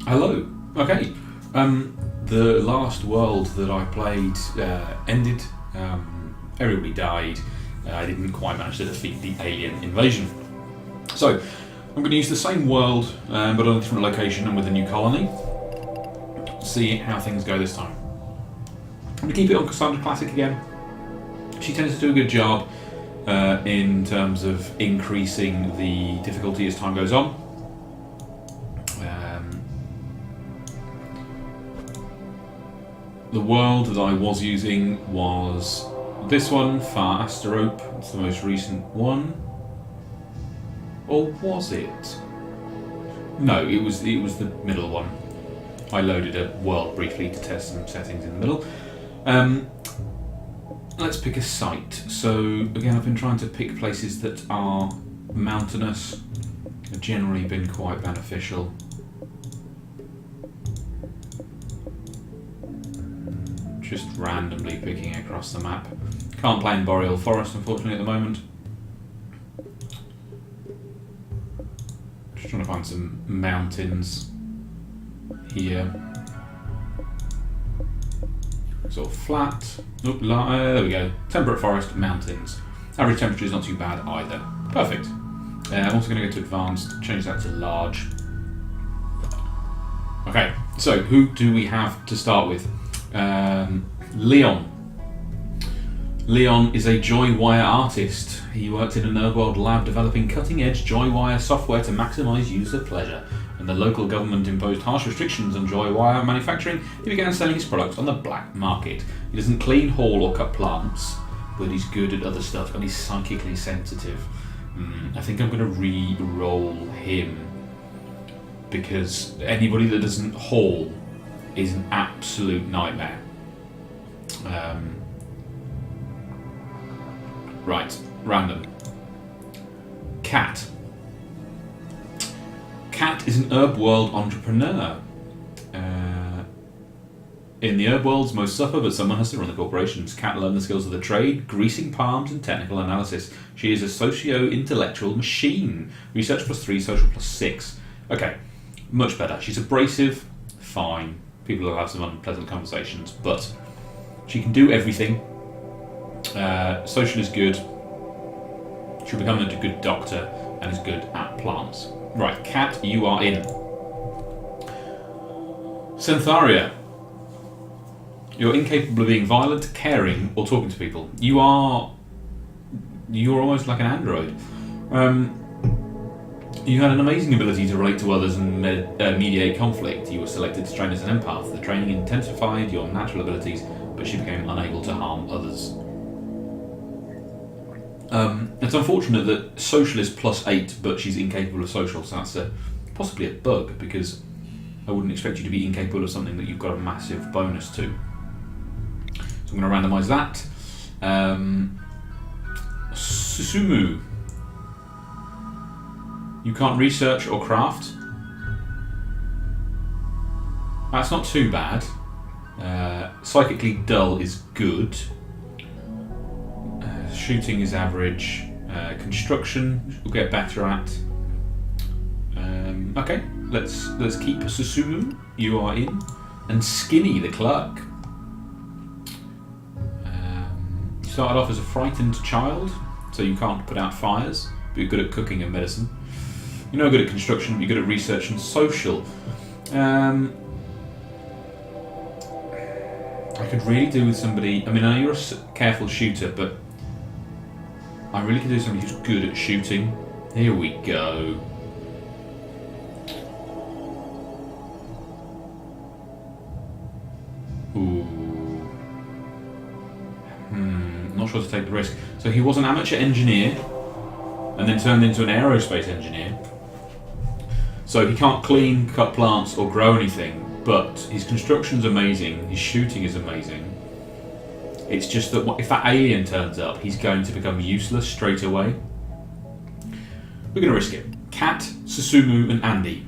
Hello. Okay. The last world that I played ended. Everybody died. I didn't quite manage to defeat the alien invasion. So I'm going to use the same world, but on a different location and with a new colony. See how things go this time. I'm going to keep it on Cassandra Classic again. She tends to do a good job in terms of increasing the difficulty as time goes on. The world that I was using was this one, Far Asterope. It's the most recent one. Or was it? No, it was the middle one. I loaded a world briefly to test some settings in the middle. Let's pick a site. So again, I've been trying to pick places that are mountainous. Have generally been quite beneficial. Just randomly picking across the map. Can't play in Boreal Forest, unfortunately, at the moment. Just trying to find some mountains here. Sort of flat. Oh, there we go. Temperate forest, mountains. Average temperature is not too bad either. Perfect. I'm also going to go to advanced, change that to large. Okay, so who do we have to start with? Leon. Leon is a joy wire artist. He worked in a RimWorld lab developing cutting-edge joy wire software to maximise user pleasure. When the local government imposed harsh restrictions on joy wire manufacturing, he began selling his products on the black market. He doesn't clean, haul or cut plants, but he's good at other stuff and he's psychically sensitive. I think I'm going to re-roll him because anybody that doesn't haul is an absolute nightmare. Right, random. Cat. Cat is an herb world entrepreneur. In the herb worlds, most suffer, but someone has to run the corporations. Cat learned the skills of the trade, greasing palms, and technical analysis. She is a socio-intellectual machine. Research +3, social +6. Okay, much better. She's abrasive, fine. People will have some unpleasant conversations, but she can do everything. Social is good. She'll become a good doctor and is good at plants. Right, Cat, you are in. Centaria. You're incapable of being violent, caring, or talking to people. You're almost like an android. You had an amazing ability to relate to others and mediate conflict. You were selected to train as an empath. The training intensified your natural abilities, but she became unable to harm others. It's unfortunate that social is +8, but she's incapable of social, so that's possibly a bug, because I wouldn't expect you to be incapable of something that you've got a massive bonus to. So I'm going to randomise that. Susumu. You can't research or craft. That's not too bad. Psychically dull is good. Shooting is average. Construction we'll get better at. Okay, let's keep Susumu. You are in. And Skinny, the clerk. You started off as a frightened child, so you can't put out fires, but you're good at cooking and medicine. You're no good at construction, but you're good at research and social. I could really do with somebody. I mean, I know you're a careful shooter, but I really could do somebody who's good at shooting. Here we go. Ooh. Not sure to take the risk. So he was an amateur engineer, and then turned into an aerospace engineer. So he can't clean, cut plants, or grow anything, but his construction's amazing, his shooting is amazing. It's just that if that alien turns up, he's going to become useless straight away. We're going to risk it. Cat, Susumu, and Andy.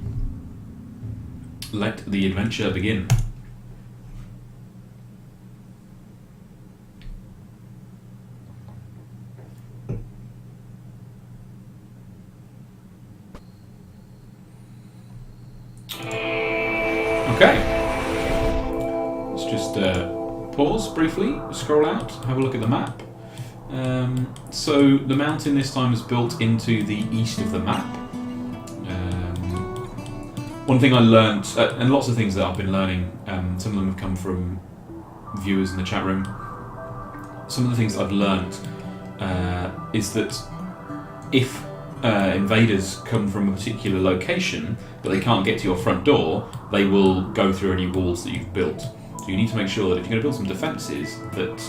Let the adventure begin. Okay. Let's just pause briefly, scroll out, have a look at the map. So the mountain this time is built into the east of the map. One thing I learned, and lots of things that I've been learning, some of them have come from viewers in the chat room. Some of the things I've learned is that if invaders come from a particular location but they can't get to your front door, they will go through any walls that you've built. So you need to make sure that if you're going to build some defences, that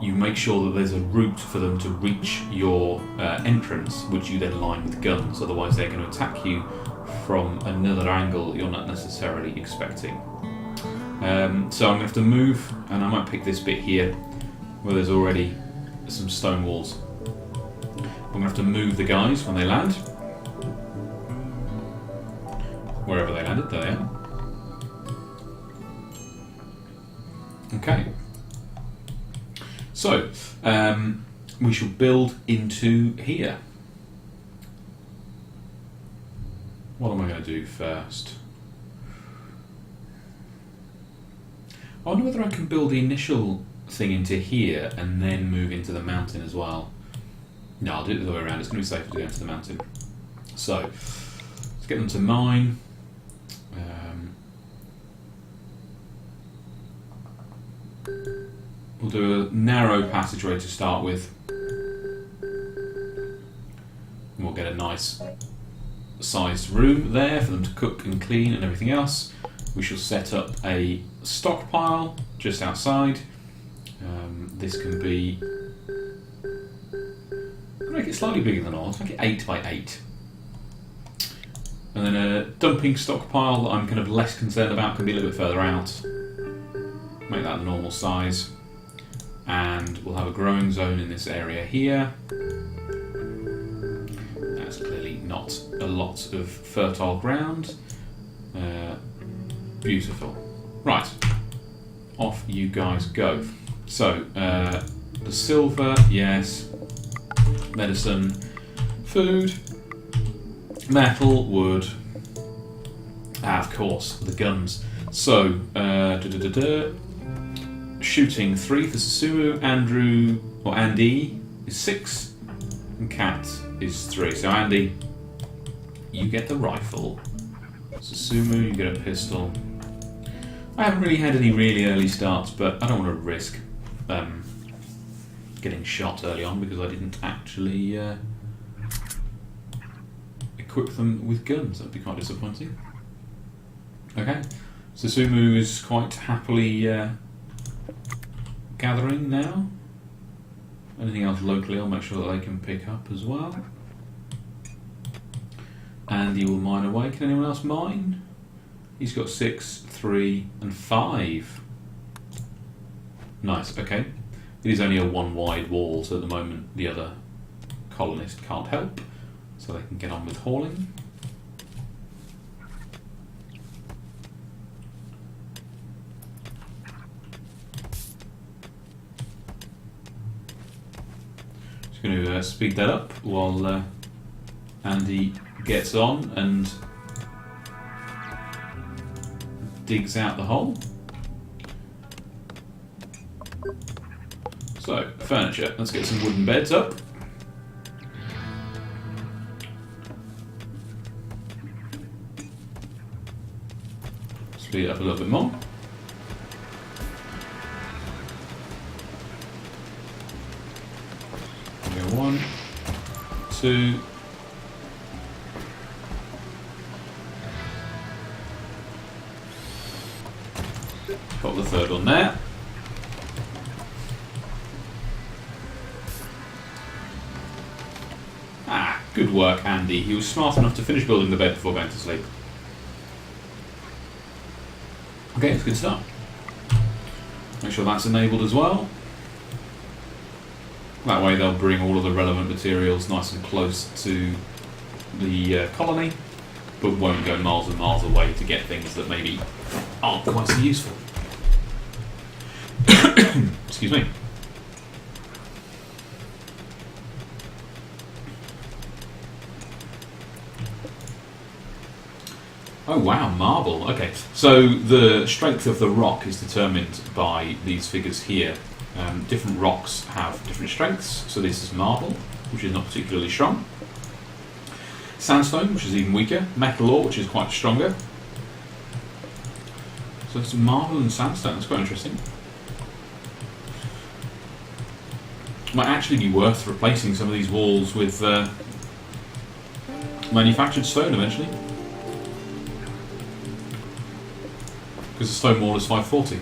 you make sure that there's a route for them to reach your entrance, which you then line with guns. Otherwise, they're going to attack you from another angle that you're not necessarily expecting. So I'm going to have to move, and I might pick this bit here, where there's already some stone walls. I'm going to have to move the guys when they land. Wherever they landed, there they are. Okay. So, we shall build into here. What am I going to do first? I wonder whether I can build the initial thing into here and then move into the mountain as well. No, I'll do it the other way around. It's going to be safer to go into the mountain. So, let's get them to mine. We'll do a narrow passageway to start with. And we'll get a nice sized room there for them to cook and clean and everything else. We shall set up a stockpile just outside. This can be... I'll make it slightly bigger than ours, make it 8 by 8. And then a dumping stockpile that I'm kind of less concerned about can be a little bit further out. Make that the normal size. And we'll have a growing zone in this area here. That's clearly not a lot of fertile ground. Beautiful. Right, off you guys go. So, the silver, yes. Medicine, food, metal, wood. Of course, the guns. So, shooting 3 for Susumu, Andy is 6, and Cat is 3. So Andy, you get the rifle. Susumu, you get a pistol. I haven't really had any really early starts, but I don't want to risk getting shot early on because I didn't actually equip them with guns. That'd be quite disappointing. Okay, Susumu is quite happily gathering now. Anything else locally, I'll make sure that they can pick up as well. Andy will mine away. Can anyone else mine? He's got 6, 3, and 5. Nice, okay. It is only a 1 wide wall, so at the moment the other colonist can't help, so they can get on with hauling. Just going to speed that up while Andy gets on and digs out the hole. So, furniture. Let's get some wooden beds up. Speed it up a little bit more. There we go, 1, 2. Got the third one there. Ah, good work, Andy. He was smart enough to finish building the bed before going to sleep. Okay, that's a good start. Make sure that's enabled as well. That way they'll bring all of the relevant materials nice and close to the colony, but won't go miles and miles away to get things that maybe aren't quite so useful. Excuse me. Oh wow, marble. Okay, so the strength of the rock is determined by these figures here. Different rocks have different strengths. So this is marble, which is not particularly strong. Sandstone, which is even weaker. Metal ore, which is quite stronger. So it's marble and sandstone. That's quite interesting. Might actually be worth replacing some of these walls with manufactured stone eventually. Because the stone wall is 540.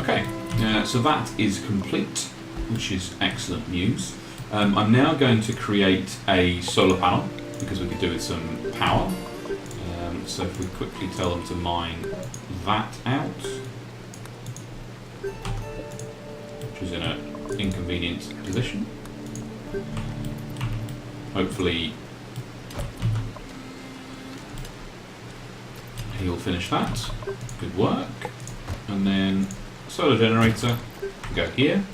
Okay, so that is complete, which is excellent news. I'm now going to create a solar panel, because we could do with some power. So if we quickly tell them to mine that out, which is in an inconvenient position. Hopefully he'll finish that. Good work. And then solar generator, go here.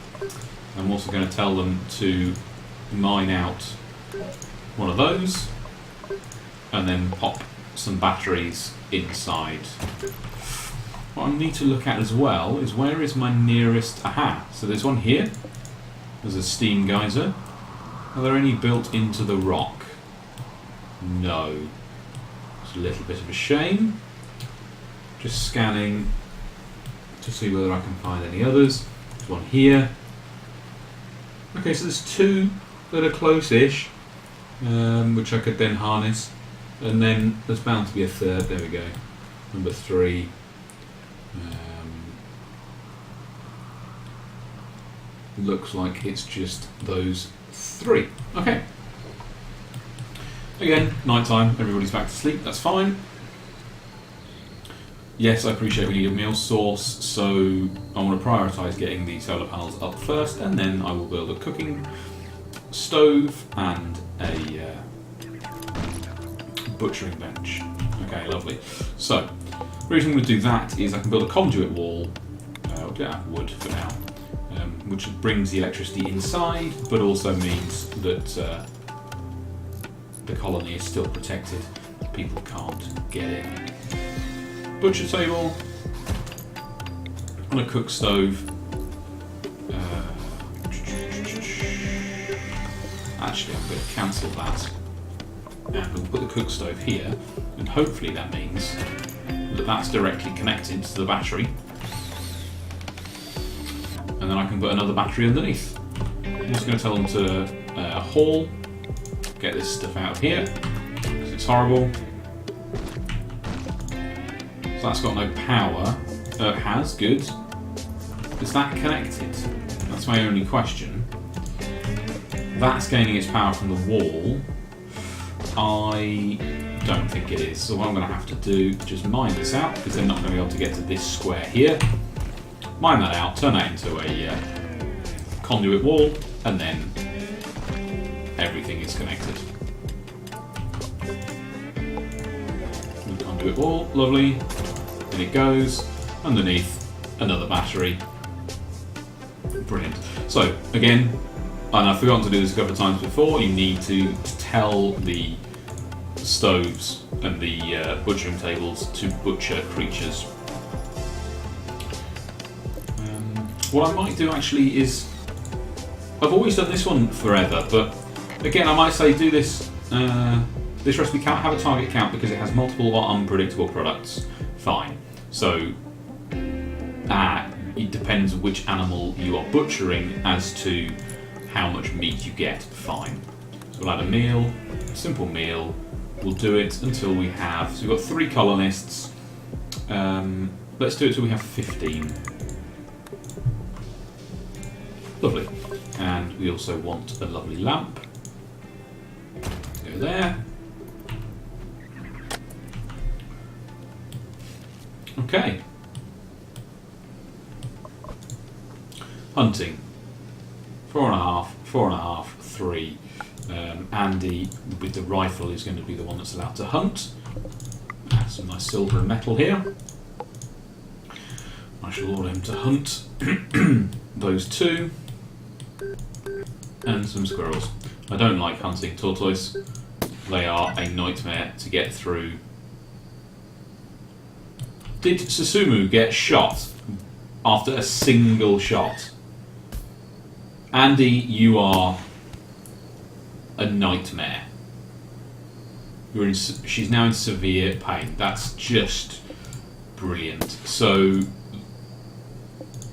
I'm also going to tell them to mine out one of those and then pop some batteries inside. What I need to look at as well is where is my nearest... Aha! So there's one here. There's a steam geyser. Are there any built into the rock? No. It's a little bit of a shame. Just scanning to see whether I can find any others. There's one here. Okay, so there's two that are close-ish, which I could then harness. And then there's bound to be a third. There we go. Number 3. Looks like it's just those 3. Okay. Again, night time. Everybody's back to sleep. That's fine. Yes, I appreciate we need a meal source, so I want to prioritise getting the solar panels up first, and then I will build a cooking stove and a butchering bench. Okay, lovely. So, the reason I'm going to do that is I can build a conduit wall, I'll get out wood for now, which brings the electricity inside, but also means that the colony is still protected. People can't get in. Butcher table and a cook stove. Actually, I'm going to cancel that, and we'll put the cook stove here, and hopefully that means that that's directly connected to the battery, and then I can put another battery underneath. I'm just going to tell them to haul, get this stuff out of here, because it's horrible. So that's got no power. It has, good. Is that connected? That's my only question. That's gaining its power from the wall. I don't think it is. So what I'm going to have to do is just mine this out, because they're not going to be able to get to this square here. Mine that out, turn that into a conduit wall, and then everything is connected. Conduit wall, lovely. And it goes underneath another battery. Brilliant. So again, and I've forgotten to do this a couple of times before, you need to tell the stoves and the butchering tables to butcher creatures. What I might do actually is, I've always done this one forever, but again I might say do this, this recipe can't have a target count because it has multiple or unpredictable products. Fine. So it depends which animal you are butchering as to how much meat you get. Fine. So we'll add a meal, a simple meal. We'll do it until we have, so we've got 3 colonists. Let's do it till we have 15. Lovely. And we also want a lovely lamp. Go there. Okay. Hunting. 4.5, 4.5, 3. Andy, with the rifle, is going to be the one that's allowed to hunt. Add some nice silver and metal here. I shall order him to hunt those 2. And some squirrels. I don't like hunting tortoise. They are a nightmare to get through. Did Susumu get shot after a single shot? Andy, you are a nightmare. She's now in severe pain. That's just brilliant. So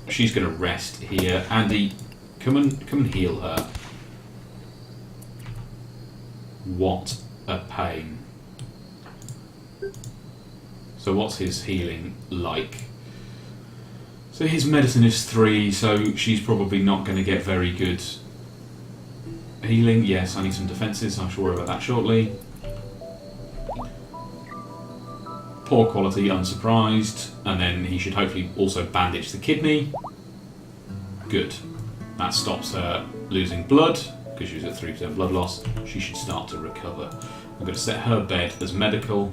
she's going to rest here. Andy, come and heal her. What a pain. So what's his healing like? So his medicine is 3, so she's probably not going to get very good healing. Yes, I need some defences. I shall worry about that shortly. Poor quality, unsurprised. And then he should hopefully also bandage the kidney. Good. That stops her losing blood, because she was at 3% blood loss. She should start to recover. I'm going to set her bed as medical,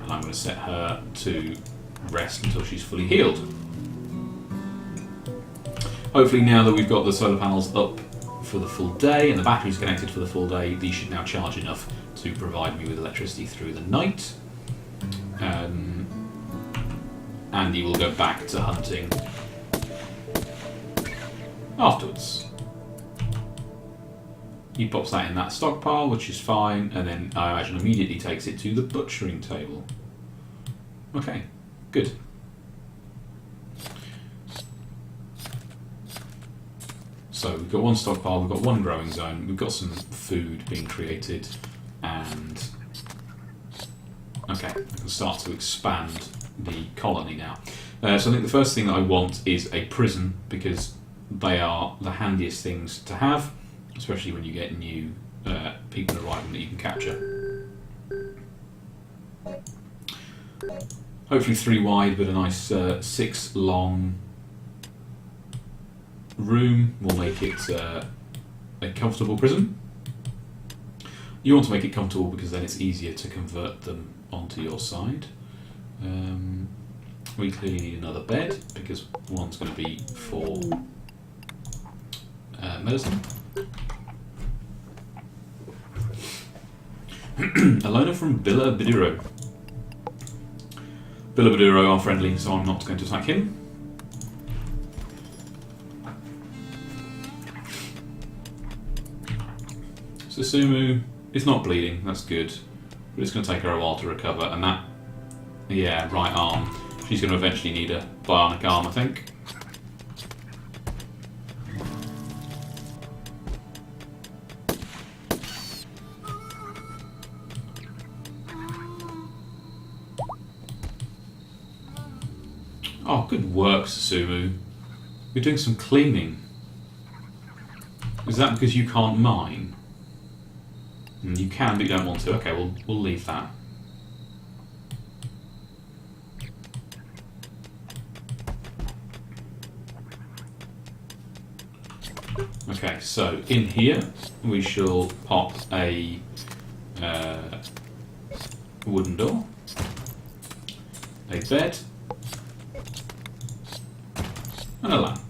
and I'm going to set her to rest until she's fully healed. Hopefully now that we've got the solar panels up for the full day and the batteries connected for the full day, these should now charge enough to provide me with electricity through the night. Andy will go back to hunting afterwards. He pops that in that stockpile, which is fine, and then I imagine immediately takes it to the butchering table. Okay, good. So we've got one stockpile, we've got one growing zone, we've got some food being created, and okay, I can start to expand the colony now. So I think the first thing that I want is a prison, because they are the handiest things to have, especially when you get new people arriving that you can capture. Hopefully 3 wide, but a nice 6 long room will make it a comfortable prison. You want to make it comfortable because then it's easier to convert them onto your side. We clearly need another bed because one's going to be for medicine. A loner from Billabidiro. Billabidiro are friendly, so I'm not going to attack him. Susumu is not bleeding, that's good. But it's going to take her a while to recover, and that, yeah, right arm. She's going to eventually need a bionic arm, I think. Oh, good work, Susumu. You're doing some cleaning. Is that because you can't mine? You can, but you don't want to. Okay, we'll leave that. Okay, so in here we shall pop a wooden door, a bed, and a lamp.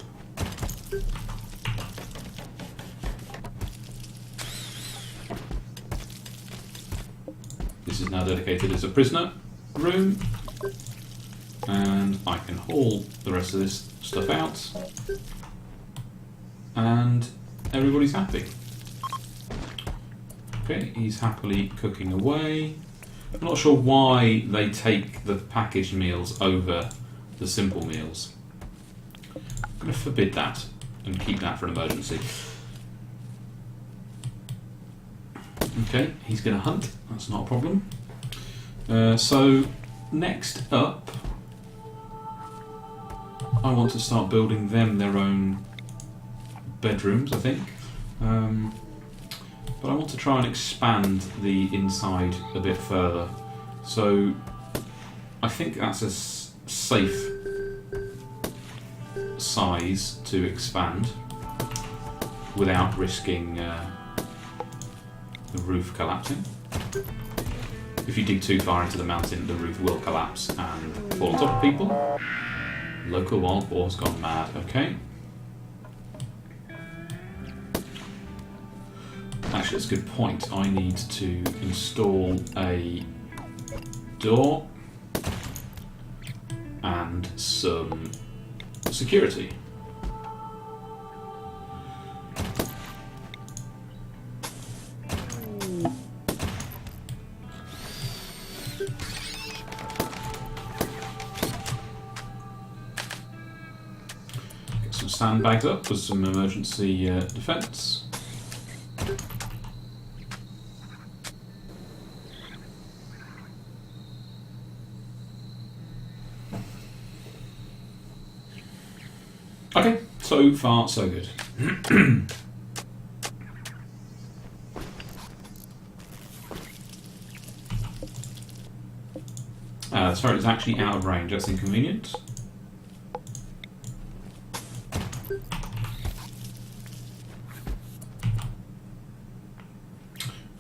This is now dedicated as a prisoner room, and I can haul the rest of this stuff out, and everybody's happy. Okay, he's happily cooking away. I'm not sure why they take the packaged meals over the simple meals. I'm going to forbid that and keep that for an emergency. Okay, he's going to hunt. That's not a problem. So next up, I want to start building them their own bedrooms, I think. But I want to try and expand the inside a bit further. So I think that's a safe size to expand without risking the roof collapsing. If you dig too far into the mountain, the roof will collapse and fall on top of people. Local wild boar has gone mad. Okay. actually, that's a good point. I need to install a door and some security. Get some sandbags up for some emergency defence. Okay, so far so good. The turret is actually out of range, that's inconvenient.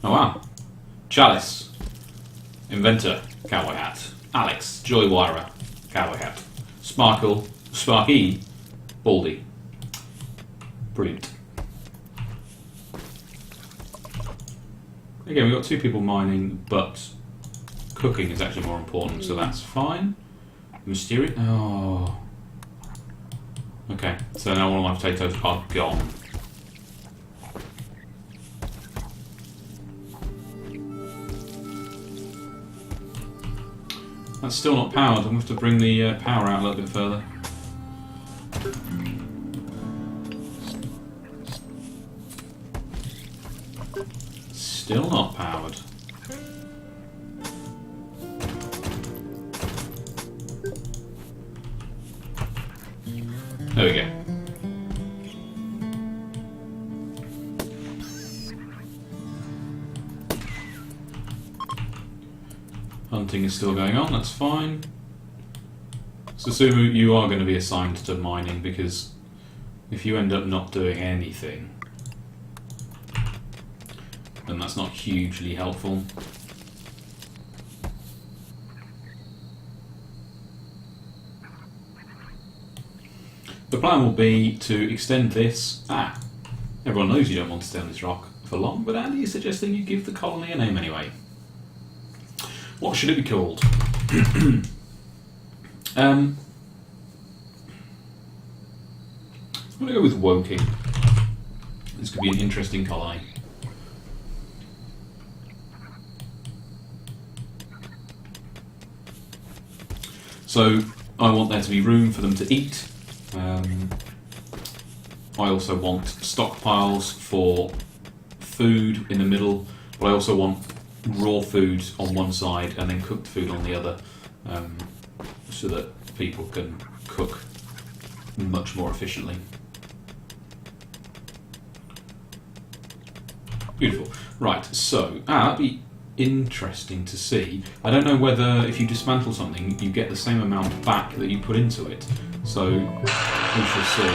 Oh wow. Chalice. Inventor, cowboy hat. Alex, Joywirer, cowboy hat. Sparkle, Sparky, Baldy. Brilliant. Again, we've got 2 people mining, but cooking is actually more important, so that's fine. Mysterious. Oh. Okay, so now all of my potatoes are gone. That's still not powered. I'm going to have to bring the power out a little bit further. Still not powered. There we go. Hunting is still going on, that's fine. Susumu, you are going to be assigned to mining because if you end up not doing anything, then that's not hugely helpful. The plan will be to extend this. Everyone knows you don't want to stay on this rock for long, but Andy is suggesting you give the colony a name anyway. What should it be called? I'm going to go with Woking. This could be an interesting colony. So I want there to be room for them to eat. I also want stockpiles for food in the middle, but I also want raw food on one side and then cooked food on the other, so that people can cook much more efficiently. Beautiful. Right, so that'd be interesting to see. I don't know whether if you dismantle something you get the same amount back that you put into it, so we shall see.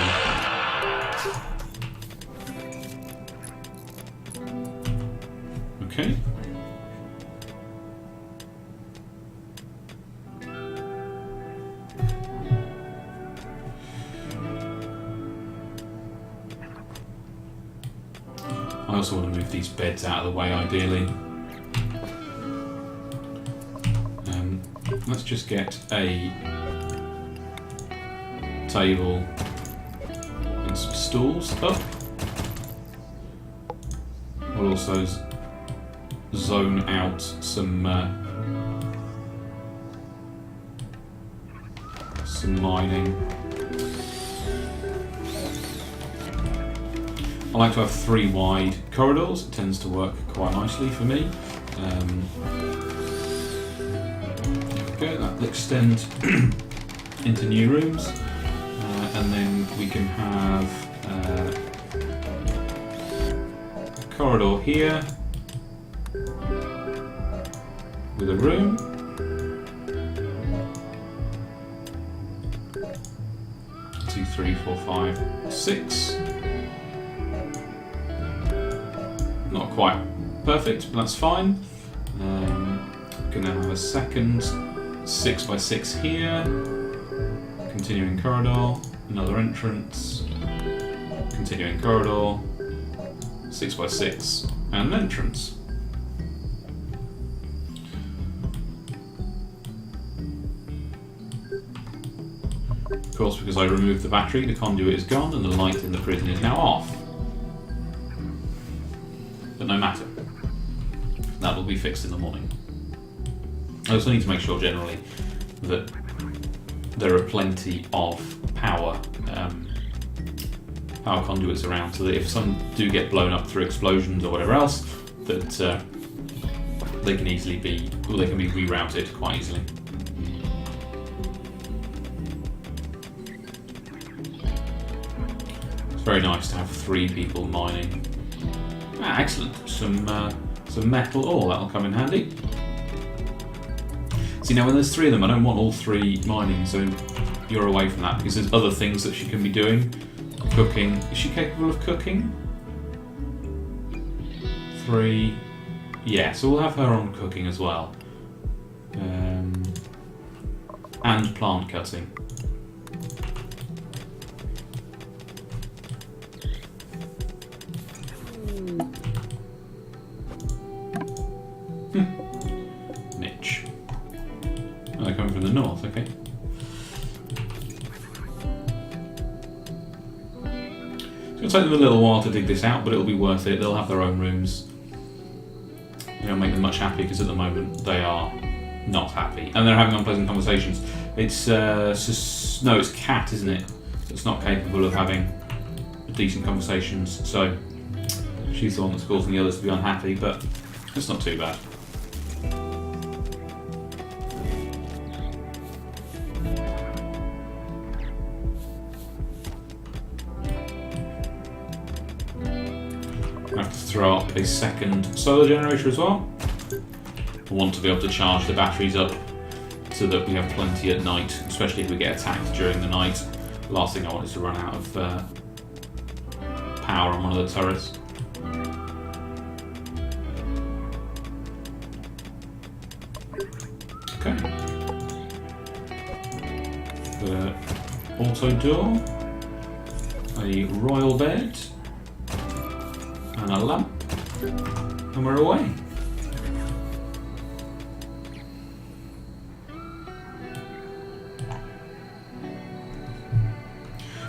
Okay. I also want to move these beds out of the way ideally. Let's just get a table and some stools up. We'll also zone out some mining. I like to have 3 wide corridors. It tends to work quite nicely for me. Okay, that will extend into new rooms, and then we can have a corridor here with a room. Two, 3, 4, 5, 6. Not quite perfect, but that's fine. We can then have a second 6 by 6 here, continuing corridor, another entrance, continuing corridor, 6x6 and an entrance. Of course, because I removed the battery, the conduit is gone and the light in the prison is now off. But no matter. That will be fixed in the morning. I also need to make sure generally that there are plenty of power conduits around, so that if some do get blown up through explosions or whatever else, that they can be rerouted quite easily. It's very nice to have 3 people mining. Ah, excellent. Some metal ore, that'll come in handy. See, now when there's 3 of them, I don't want all 3 mining, so you're away from that, because there's other things that she can be doing. Cooking. Is she capable of cooking? 3. Yeah, so we'll have her on cooking as well. And plant cutting. Niche. Oh, they're coming from the north, okay. It's going to take them a little while to dig this out, but it'll be worth it. They'll have their own rooms. It'll make them much happier, because at the moment they are not happy. And they're having unpleasant conversations. It's Cat, isn't it? That's not capable of having decent conversations. So she's the one that's causing the others to be unhappy, but it's not too bad. I have to throw up a second solar generator as well. I want to be able to charge the batteries up so that we have plenty at night, especially if we get attacked during the night. The last thing I want is to run out of power on one of the turrets. Okay. The auto door, a royal bed, and a lamp, and we're away.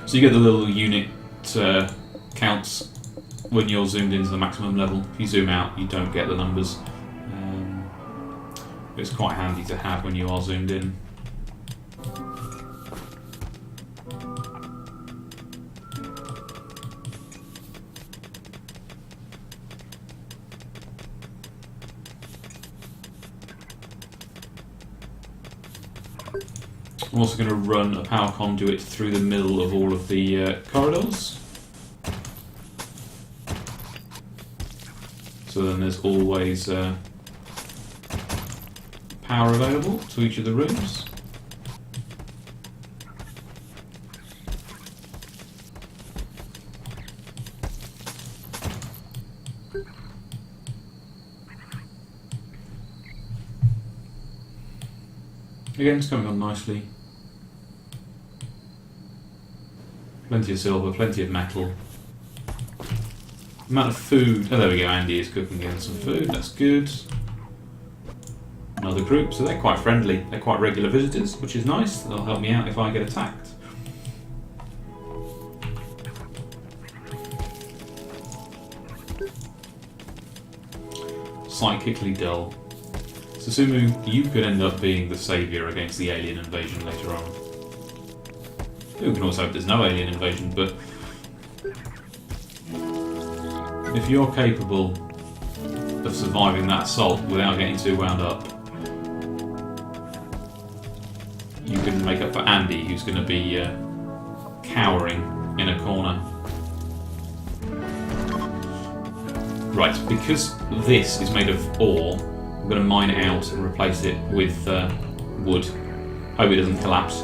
So you get the little unit counts when you're zoomed into the maximum level. If you zoom out, you don't get the numbers. It's quite handy to have when you are zoomed in. I'm also going to run a power conduit through the middle of all of the corridors. So then there's always power available to each of the rooms. Again, it's coming on nicely. Plenty of silver, plenty of metal. Amount of food. Oh, there we go. Andy is cooking again some food. That's good. Another group, so they're quite friendly. They're quite regular visitors, which is nice. They'll help me out if I get attacked. Psychically dull. Susumu, you could end up being the saviour against the alien invasion later on. We can also hope there's no alien invasion, but if you're capable of surviving that assault without getting too wound up, you can make up for Andy, who's going to be cowering in a corner. Right, because this is made of ore, I'm going to mine it out and replace it with wood. Hope it doesn't collapse.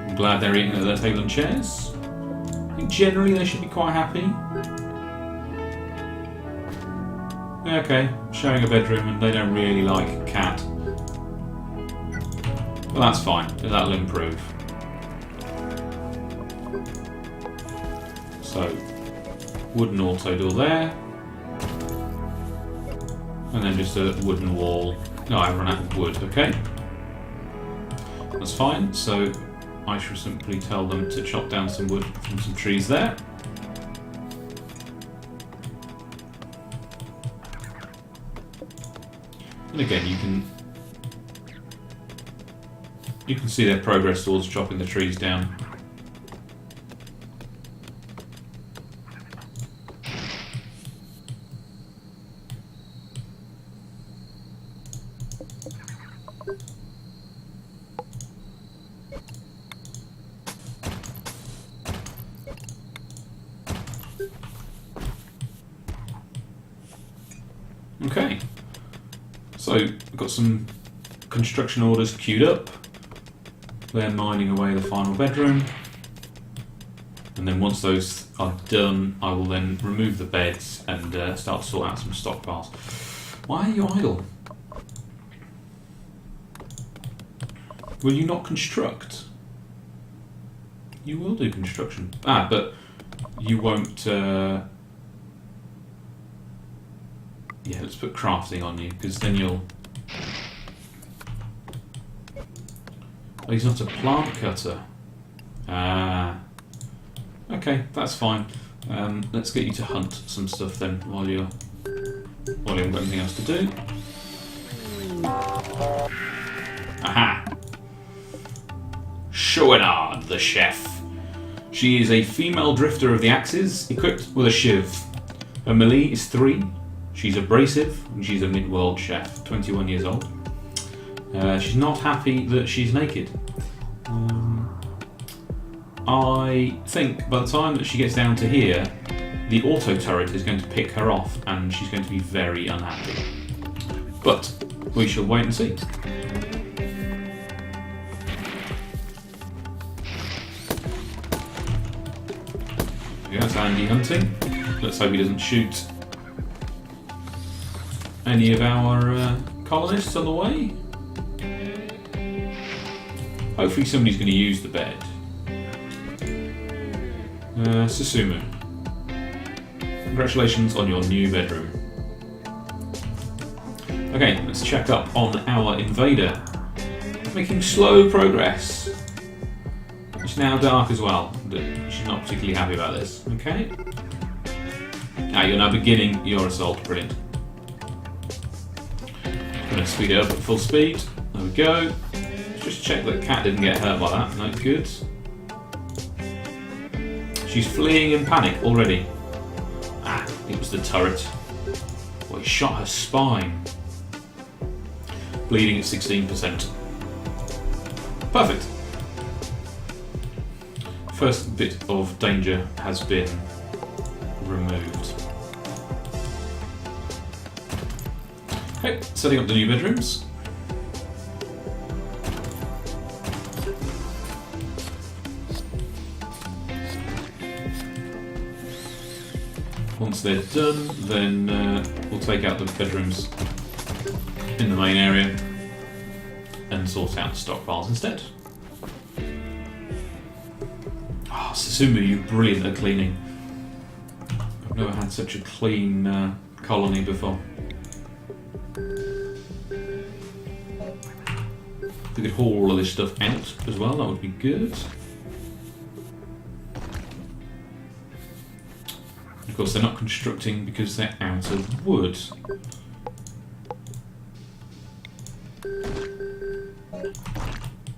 I'm glad they're eating at their table and chairs. I think generally they should be quite happy. Okay, showing a bedroom and they don't really like cat. Well, that's fine. That'll improve. So, wooden auto door there. And then just a wooden wall. No, I've run out of wood, okay. That's fine, so I shall simply tell them to chop down some wood from some trees there. And again, you can see their progress towards chopping the trees down. Okay, so I've got some construction orders queued up. They're mining away the final bedroom, and then once those are done, I will then remove the beds and start to sort out some stockpiles. Why are you idle? Will you not construct? You will do construction. But you won't... Yeah, let's put crafting on you, because then you'll... Oh, he's not a plant cutter. Okay, that's fine. Let's get you to hunt some stuff then, while you haven't got anything else to do. Aha! Chouinard, the chef. She is a female drifter of the axes, equipped with a shiv. Her melee is 3. She's abrasive, and she's a mid-world chef, 21 years old. She's not happy that she's naked. I think by the time that she gets down to here, the auto turret is going to pick her off, and she's going to be very unhappy. But we shall wait and see. Okay, that's Andy hunting. Let's hope he doesn't shoot any of our colonists on the way. Hopefully somebody's going to use the bed. Susumu, congratulations on your new bedroom. Okay, let's check up on our invader. Making slow progress. It's now dark as well. She's not particularly happy about this. Okay. You're now beginning your assault. Brilliant. Going to speed it up at full speed. There we go. Let's just check that Cat didn't get hurt by that. No, good. She's fleeing in panic already. It was the turret. Well, he shot her spine. Bleeding at 16%. Perfect. First bit of danger has been removed. Okay, setting up the new bedrooms. Once they're done, then we'll take out the bedrooms in the main area and sort out the stockpiles instead. Susumu, you're brilliant at cleaning. I've never had such a clean colony before. If we could haul all of this stuff out as well, that would be good. Of course, they're not constructing because they're out of wood.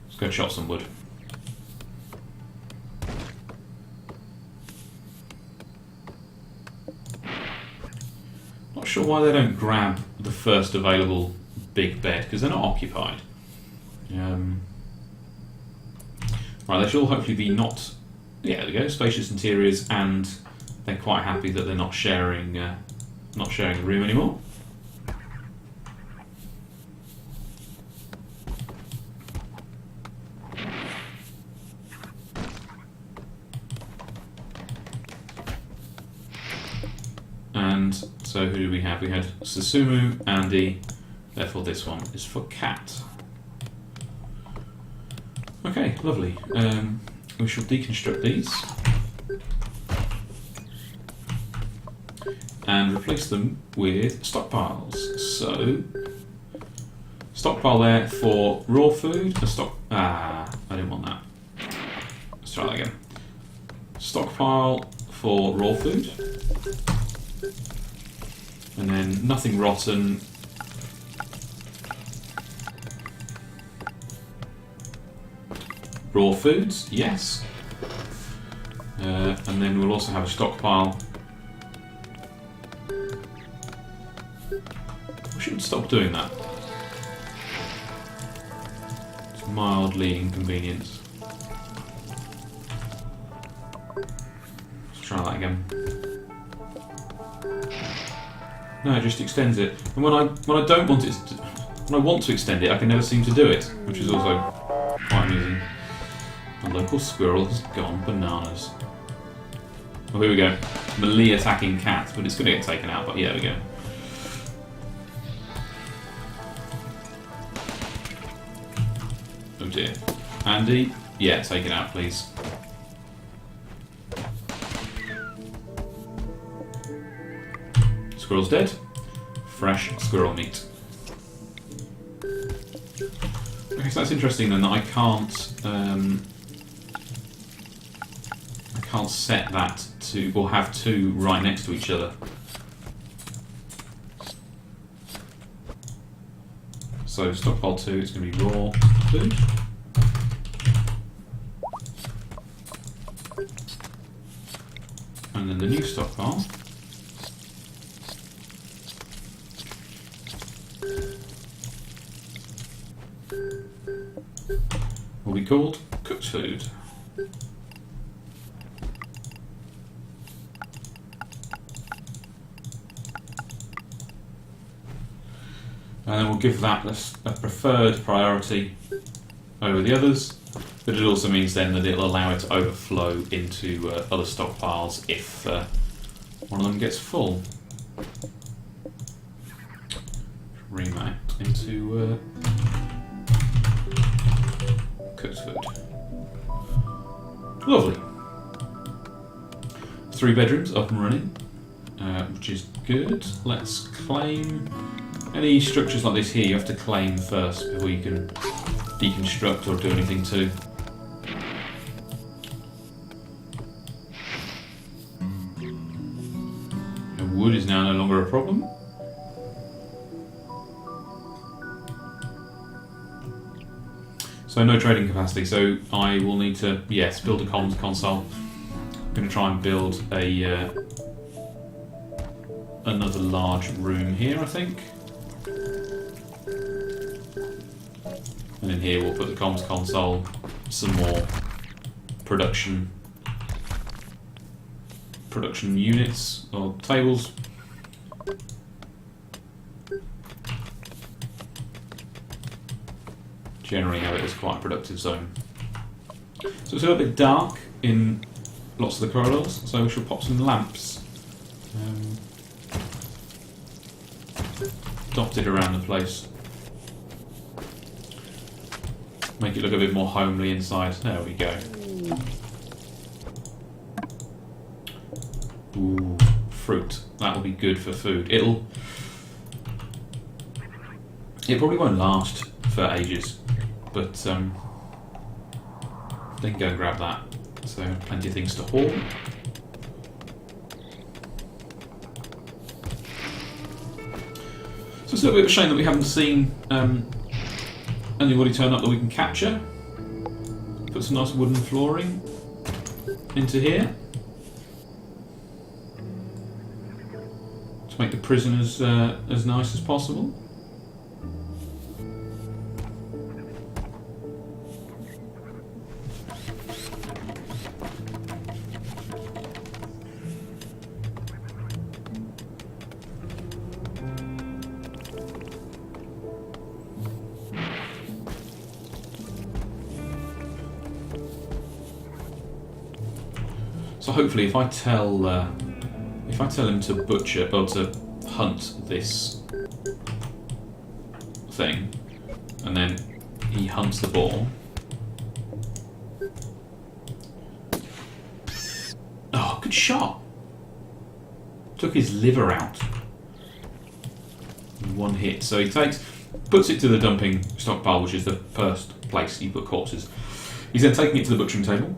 Let's go chop some wood. Not sure why they don't grab the first available big bed, because they're not occupied. Right, they should all hopefully be not... Yeah, there we go, spacious interiors, and they're quite happy that they're not sharing a room anymore. And so who do we have? We we had Susumu, Andy, therefore this one is for cat. Okay, lovely. We shall deconstruct these and replace them with stockpiles. So, stockpile there for raw food. I didn't want that. Let's try that again. Stockpile for raw food. And then nothing rotten. Raw foods, yes. And then we'll also have a stockpile. We shouldn't stop doing that. It's mildly inconvenient. Let's try that again. No, it just extends it. And when I don't want it, when I want to extend it, I can never seem to do it, which is also quite amusing. The local squirrel has gone bananas. Oh, here we go. Melee attacking cat, but it's going to get taken out. But yeah, there we go. Oh dear. Andy, yeah, take it out, please. Squirrel's dead. Fresh squirrel meat. Okay, so that's interesting then that I can't set that to, or have two right next to each other. So stockpile 2, it's going to be raw food. And then the new stockpile will be called cooked food. And then we'll give that a preferred priority over the others, but it also means then that it'll allow it to overflow into other stockpiles if one of them gets full. Remap into cooked food. Lovely. 3 bedrooms up and running, which is good. Let's claim. Any structures like this here you have to claim first before you can deconstruct or do anything to. And wood is now no longer a problem. So no trading capacity, so I will need to, yes, build a comms console. I'm going to try and build a another large room here, I think. And in here we'll put the comms console, some more production units or tables. Generally have it as quite a productive zone. So it's a little bit dark in lots of the corridors, so we shall pop some lamps dotted around the place. Make it look a bit more homely inside. There we go. Ooh, fruit. That'll be good for food. It probably won't last for ages, but they can go and grab that. So plenty of things to haul. So it's a little bit of a shame that we haven't seen anybody turn up that we can capture. Put some nice wooden flooring into here to make the prison as nice as possible. So hopefully, if I tell him to butcher or to hunt this thing, and then he hunts the ball. Oh, good shot! Took his liver out. One hit. So he puts it to the dumping stockpile, which is the first place you put corpses. He's then taking it to the butchering table.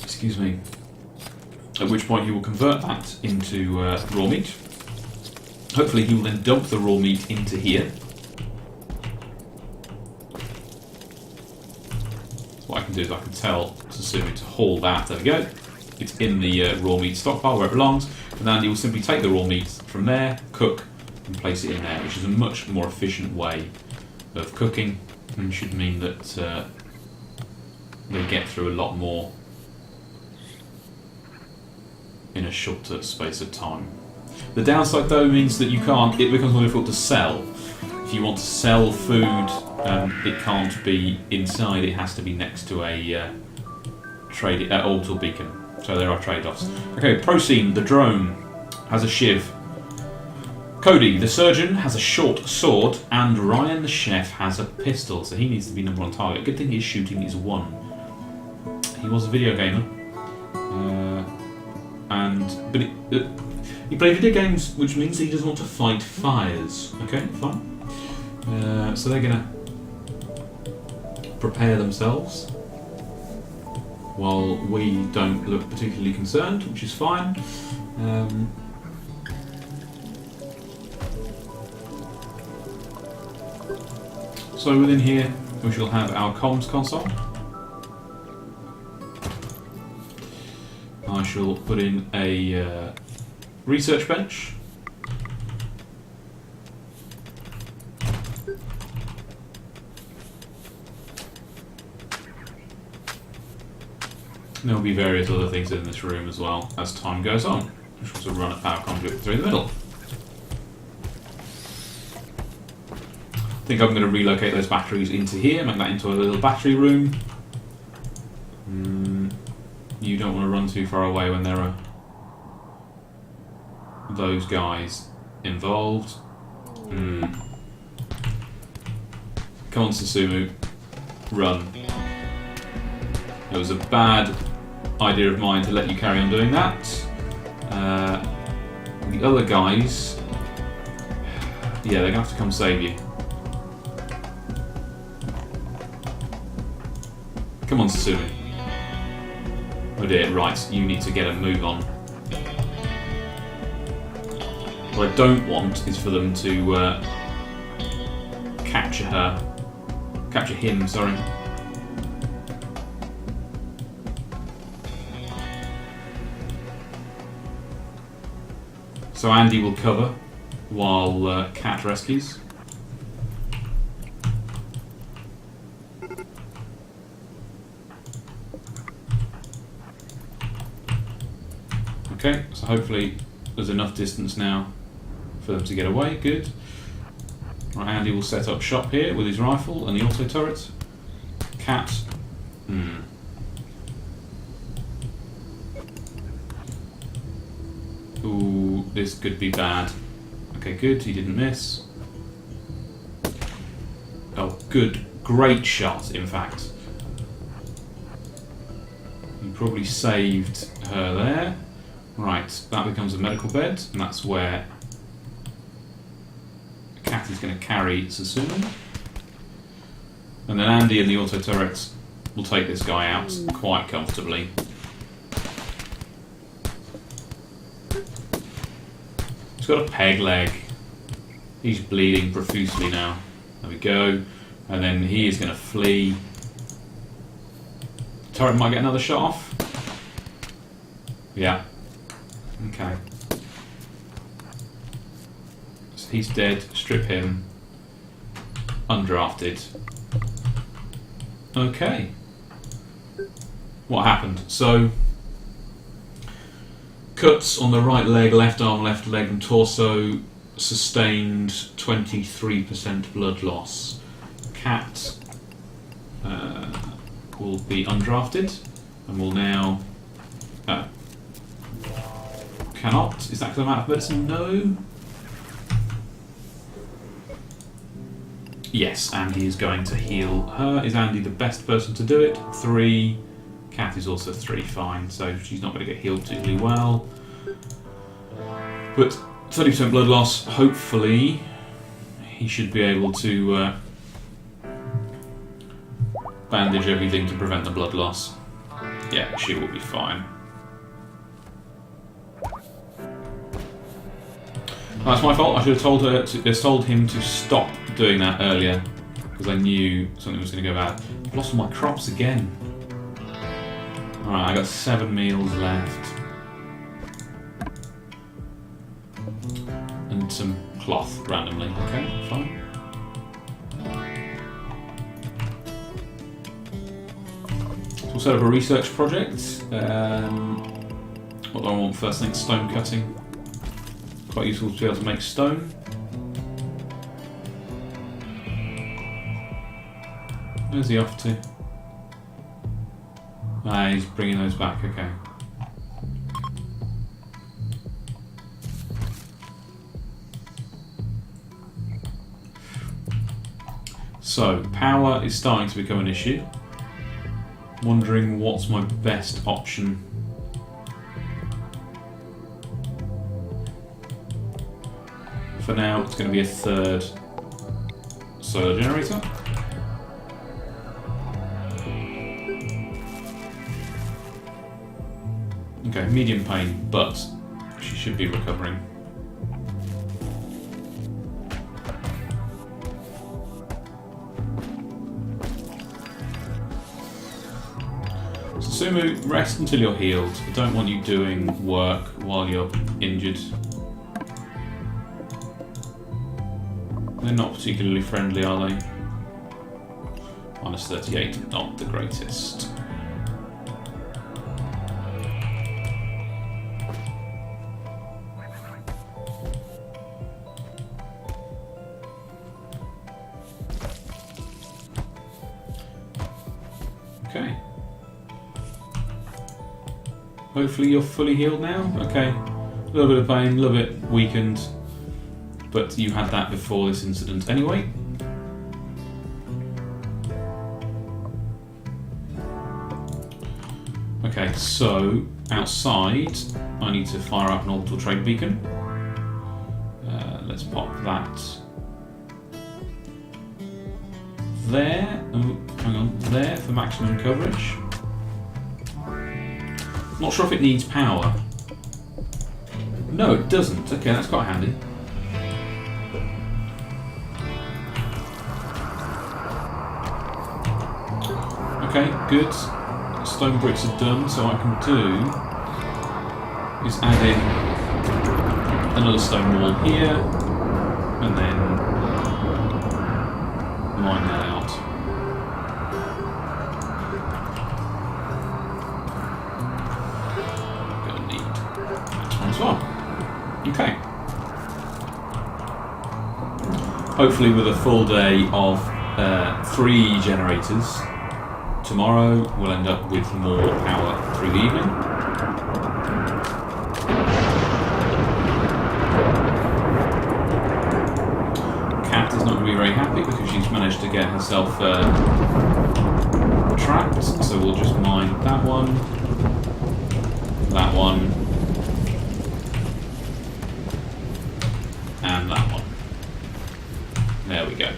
Excuse me. At which point he will convert that into raw meat. Hopefully he will then dump the raw meat into here. So what I can do is I can tell Susumu to haul that. There we go. It's in the raw meat stockpile where it belongs. And then he will simply take the raw meat from there, cook, and place it in there, which is a much more efficient way of cooking and should mean that they get through a lot more in a shorter space of time. The downside though means that it becomes more difficult to sell. If you want to sell food, it can't be inside, it has to be next to a orbital beacon. So there are trade-offs. Okay, Procene, the drone, has a shiv. Cody, the surgeon, has a short sword, and Ryan, the chef, has a pistol, so he needs to be number one target. Good thing his shooting is 1. He was a video gamer, but he played video games, which means he doesn't want to fight fires. Okay, fine. So they're gonna prepare themselves while we don't look particularly concerned, which is fine. So within here we shall have our comms console. I shall put in a research bench. There will be various other things in this room as well as time goes on. Which also run a power conduit through the middle. I think I'm going to relocate those batteries into here, make that into a little battery room. You don't want to run too far away when there are those guys involved. Come on, Susumu. Run. It was a bad idea of mine to let you carry on doing that. The other guys... yeah, they're going to have to come save you. Come on, Susumu. Oh dear, right, you need to get a move on. What I don't want is for them to capture him, sorry. So Andy will cover while Cat rescues. Okay, so hopefully there's enough distance now for them to get away. Good. Right, Andy will set up shop here with his rifle and the auto turret. Cat. Ooh, this could be bad. Okay, good, he didn't miss. Oh, good. Great shot, in fact. You probably saved her there. Right, that becomes a medical bed, and that's where Cat is going to carry Susumu. And then Andy and the auto turrets will take this guy out quite comfortably. He's got a peg leg. He's bleeding profusely now. There we go. And then he is going to flee. The turret might get another shot off. Yeah. Okay. So he's dead. Strip him. Undrafted. Okay. What happened? So, cuts on the right leg, left arm, left leg and torso, sustained 23% blood loss. Cat will be undrafted and will now... cannot. Is that because I'm out of medicine? No. Yes, Andy is going to heal her. Is Andy the best person to do it? 3. Cat is also 3, fine, so she's not going to get healed particularly well. But 30% blood loss, hopefully he should be able to bandage everything to prevent the blood loss. Yeah, she will be fine. That's my fault. I should have told him to stop doing that earlier, because I knew something was going to go bad. I've lost all my crops again. Alright, I got 7 meals left. And some cloth randomly. Okay, fine. So we'll set up a research project. What do I want first thing? Stone cutting. Quite useful to be able to make stone. Where's he off to? Ah, he's bringing those back, okay. So, power is starting to become an issue. Wondering what's my best option. For now, it's going to be a 3rd solar generator. Okay, medium pain, but she should be recovering. So Sumu, rest until you're healed. I don't want you doing work while you're injured. They're not particularly friendly, are they? -38, not the greatest. Okay. Hopefully you're fully healed now. Okay. A little bit of pain, a little bit weakened. But you had that before this incident anyway. Okay, so outside I need to fire up an orbital trade beacon. Let's pop that there. Oh, hang on, there for maximum coverage. Not sure if it needs power. No, it doesn't. Okay, that's quite handy. Okay, good. Stone bricks are done, so what I can do is add in another stone wall here, and then mine that out. Gonna need that one as well. Okay. Hopefully with a full day of 3 generators, tomorrow we'll end up with more power through the evening. Cat is not going to be very happy because she's managed to get herself trapped, so we'll just mine that one, and that one. There we go.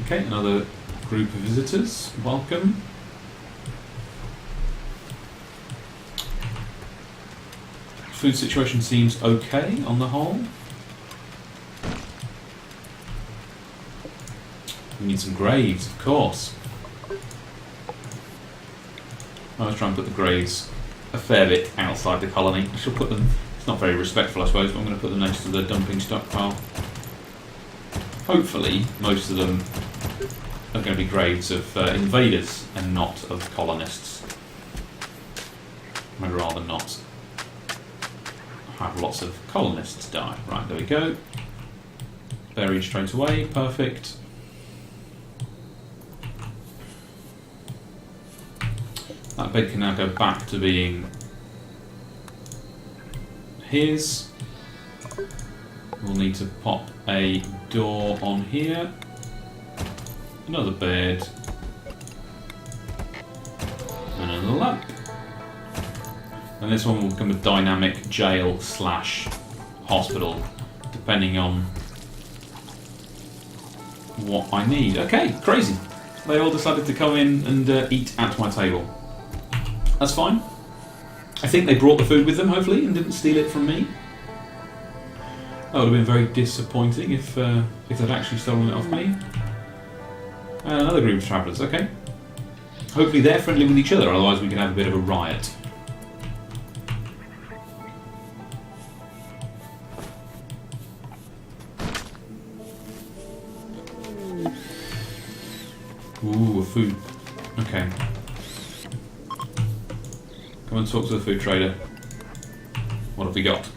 Okay, another group of visitors, welcome. Food situation seems okay on the whole. We need some graves, of course. I was trying to put the graves a fair bit outside the colony. I should put them, it's not very respectful I suppose, but I'm going to put them next to the dumping stockpile. Hopefully most of them are going to be graves of invaders and not of colonists. I'd rather not have lots of colonists die. Right, there we go. Buried straight away, perfect. That bed can now go back to being his. We'll need to pop a door on here. another bed, and another lamp. And this one will become a dynamic jail slash hospital, depending on what I need. Okay, crazy. They all decided to come in and eat at my table. That's fine. I think they brought the food with them, hopefully, and didn't steal it from me. That would have been very disappointing if they'd actually stolen it off me. And another group of travellers, okay. Hopefully they're friendly with each other, otherwise we could have a bit of a riot. Ooh, a food. Okay. Come and talk to the food trader. What have we got?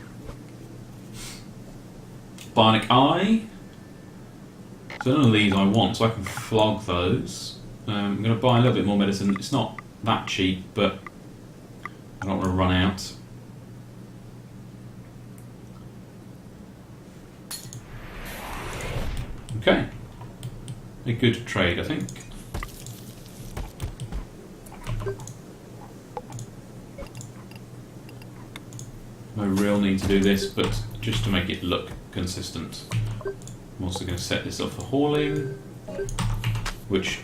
Bionic eye. So none of these I want, so I can flog those. I'm going to buy a little bit more medicine. It's not that cheap, but I don't want to run out. Okay. A good trade, I think. No real need to do this, but just to make it look consistent. I'm also going to set this up for hauling, which,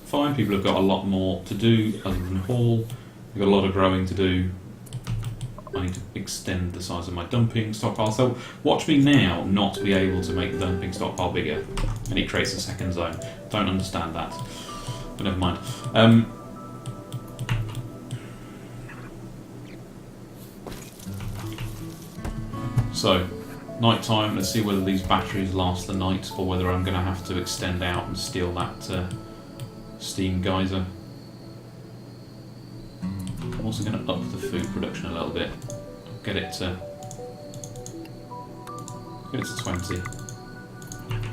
fine, people have got a lot more to do other than haul. They've got a lot of growing to do. I need to extend the size of my dumping stockpile. So watch me now not be able to make the dumping stockpile bigger. And it creates a second zone. Don't understand that. But never mind. So, night time, let's see whether these batteries last the night or whether I'm going to have to extend out and steal that steam geyser. I'm also going to up the food production a little bit. Get it to 20.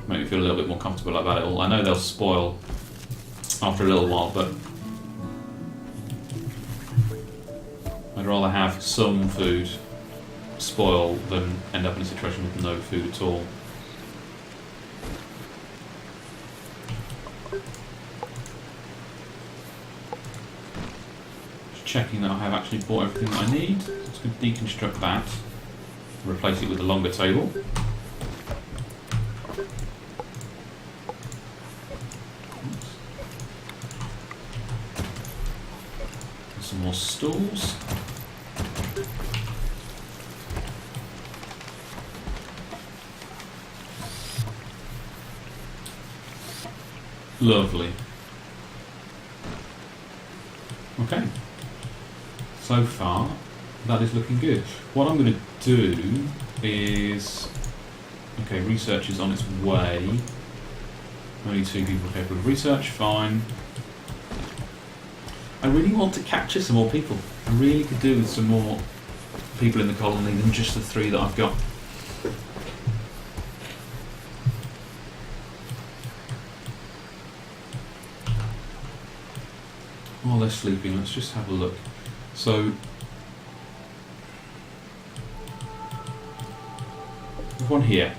Make me feel a little bit more comfortable about it all. I know they'll spoil after a little while, but I'd rather have some food spoil than end up in a situation with no food at all. Just checking that I have actually bought everything that I need. Let's go deconstruct that, replace it with a longer table. Some more stools. Lovely. Okay. So far, that is looking good. What I'm going to do is... Okay, research is on its way. Only 2 people capable of research, fine. I really want to capture some more people. I really could do with some more people in the colony than just the 3 that I've got. While they're sleeping, let's just have a look. So, there's one here,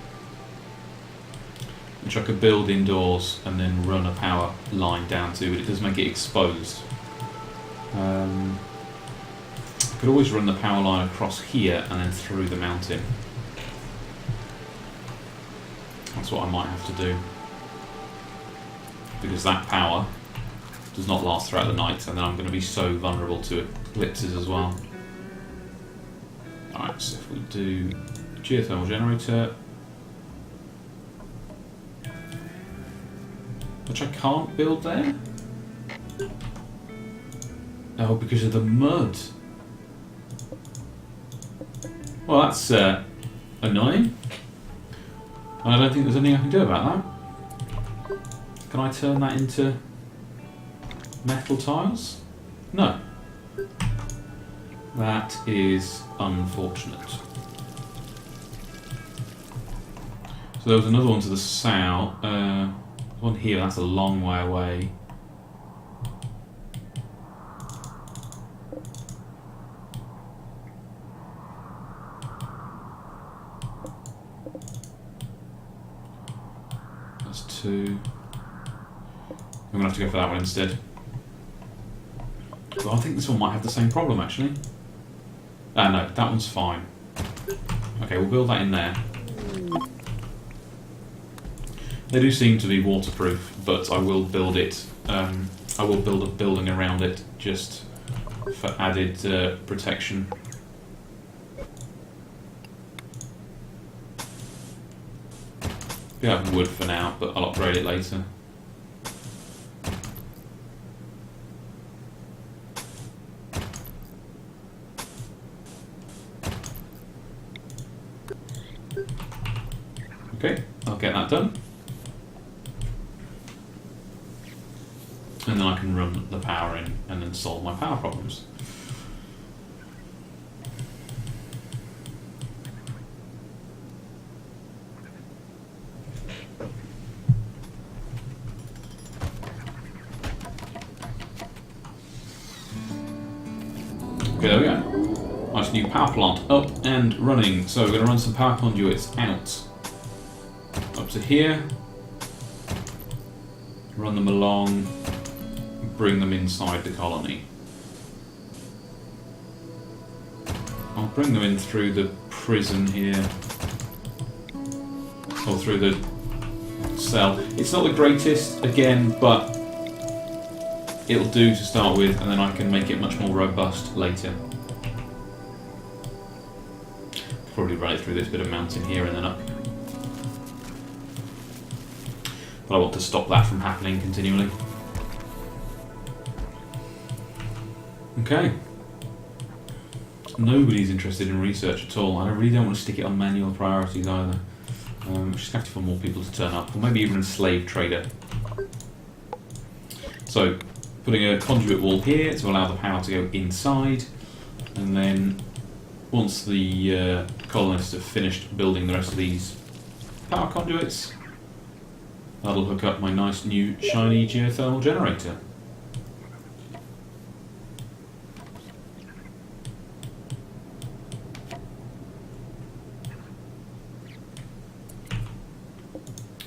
which I could build indoors and then run a power line down to, but it does make it exposed. I could always run the power line across here and then through the mountain. That's what I might have to do, because that power does not last throughout the night, and then I'm going to be so vulnerable to eclipses as well. Alright, so if we do geothermal generator, which I can't build there. Oh, because of the mud. Well, that's annoying. And I don't think there's anything I can do about that. Can I turn that into metal tiles? No. That is unfortunate. So there was another one to the south. One here, that's a long way away. That's 2. I'm going to have to go for that one instead. Well, I think this one might have the same problem, actually. No, that one's fine. Okay, we'll build that in there. They do seem to be waterproof, but I will build it. I will build a building around it just for added protection. We have wood for now, but I'll upgrade it later. Okay, I'll get that done. And then I can run the power in and then solve my power problems. Okay, there we go. Nice new power plant up and running. So we're going to run some power conduits out. Up to here. Run them along. Bring them inside the colony. I'll bring them in through the prison here. Or through the cell. It's not the greatest, again, but it'll do to start with, and then I can make it much more robust later. Probably run it through this bit of mountain here and then up. But I want to stop that from happening continually. Okay. Nobody's interested in research at all. I really don't want to stick it on manual priorities either. Just have to for more people to turn up, or maybe even a slave trader. So, putting a conduit wall here to allow the power to go inside, and then once the colonists have finished building the rest of these power conduits, that'll hook up my nice new shiny geothermal generator.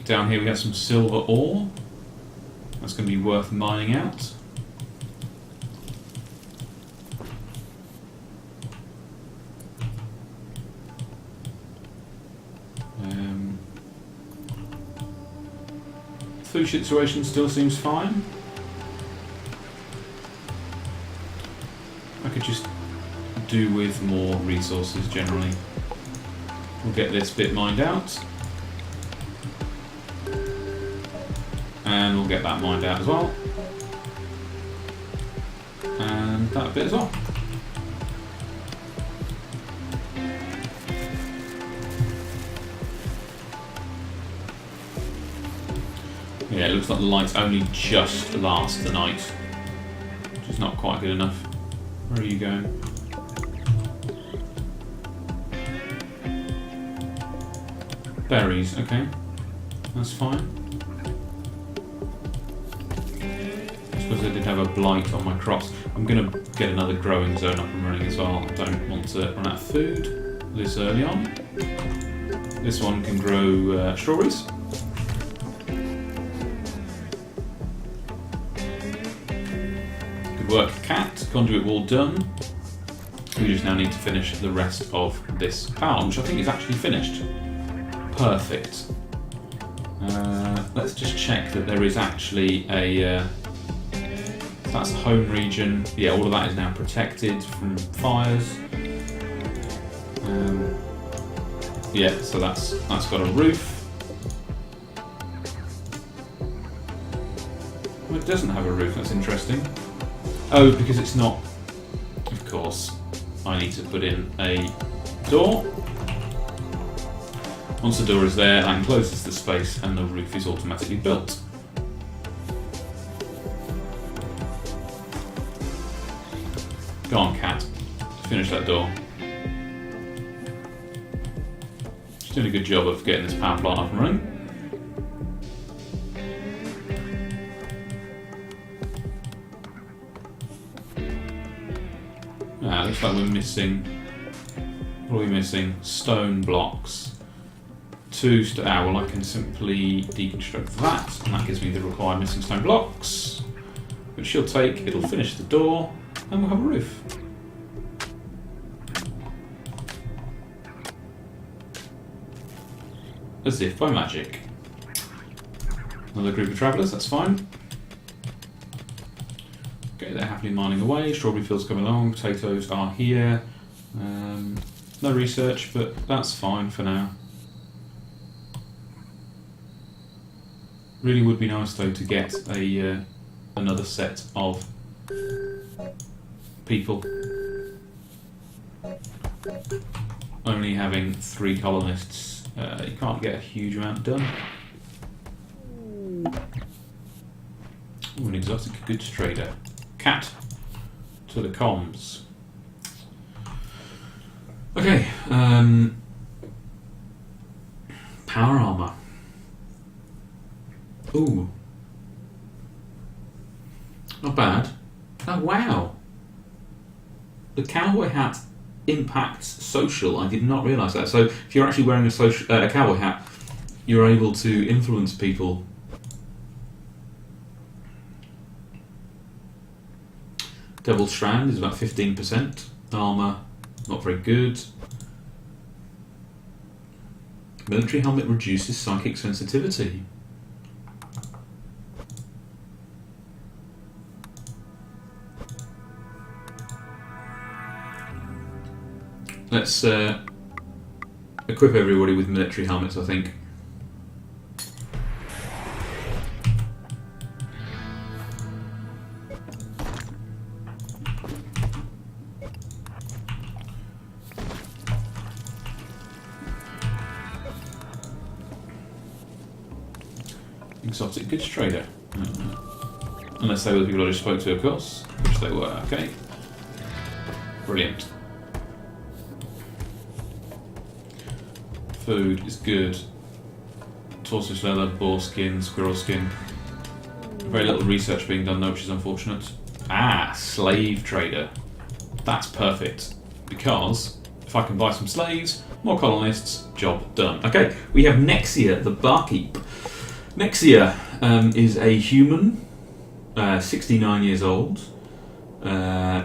Down here we have some silver ore. That's going to be worth mining out. Food situation still seems fine. I could just do with more resources generally. We'll get this bit mined out. And we'll get that mined out as well. And that bit as well. Yeah, it looks like the lights only just last the night, which is not quite good enough. Where are you going? Berries, okay. That's fine. I suppose I did have a blight on my crops. I'm going to get another growing zone up and running as well. I don't want to run out of food this early on. This one can grow strawberries. Good work, cat. Conduit wall done. We just now need to finish the rest of this power, which I think is actually finished. Perfect. Let's just check that there is actually a... that's a home region. Yeah, all of that is now protected from fires. Yeah, so that's got a roof. Well, it doesn't have a roof, that's interesting. Oh, because it's not... Of course, I need to put in a door. Once the door is there, that encloses the space and the roof is automatically built. Go on, cat. Finish that door. She's doing a good job of getting this power plant up and running. Looks like we're missing... What are we missing? Stone blocks well, I can simply deconstruct that, and that gives me the required missing stone blocks, which she'll take. It'll finish the door, and we'll have a roof. As if by magic. Another group of travellers, that's fine. Okay, they're happily mining away. Strawberry fields coming along. Potatoes are here. No research, but that's fine for now. Really would be nice though to get a another set of people. Only having 3 colonists, you can't get a huge amount done. Ooh, an exotic goods trader. Cat to the comms. Okay, power armor. Ooh, not bad. Oh wow, the cowboy hat impacts social. I did not realise that. So if you're actually wearing a cowboy hat, you're able to influence people. Double strand is about 15%. Armour, not very good. Military helmet reduces psychic sensitivity. Let's equip everybody with military helmets, I think. Exotic goods trader. Unless they were the people I just spoke to, of course. Which they were, okay. Brilliant. Food is good. Tortoise leather, boar skin, squirrel skin. Very little research being done though, which is unfortunate. Ah, slave trader. That's perfect. Because if I can buy some slaves, more colonists, job done. Okay, we have Nexia, the barkeep. Nexia is a human, 69 years old.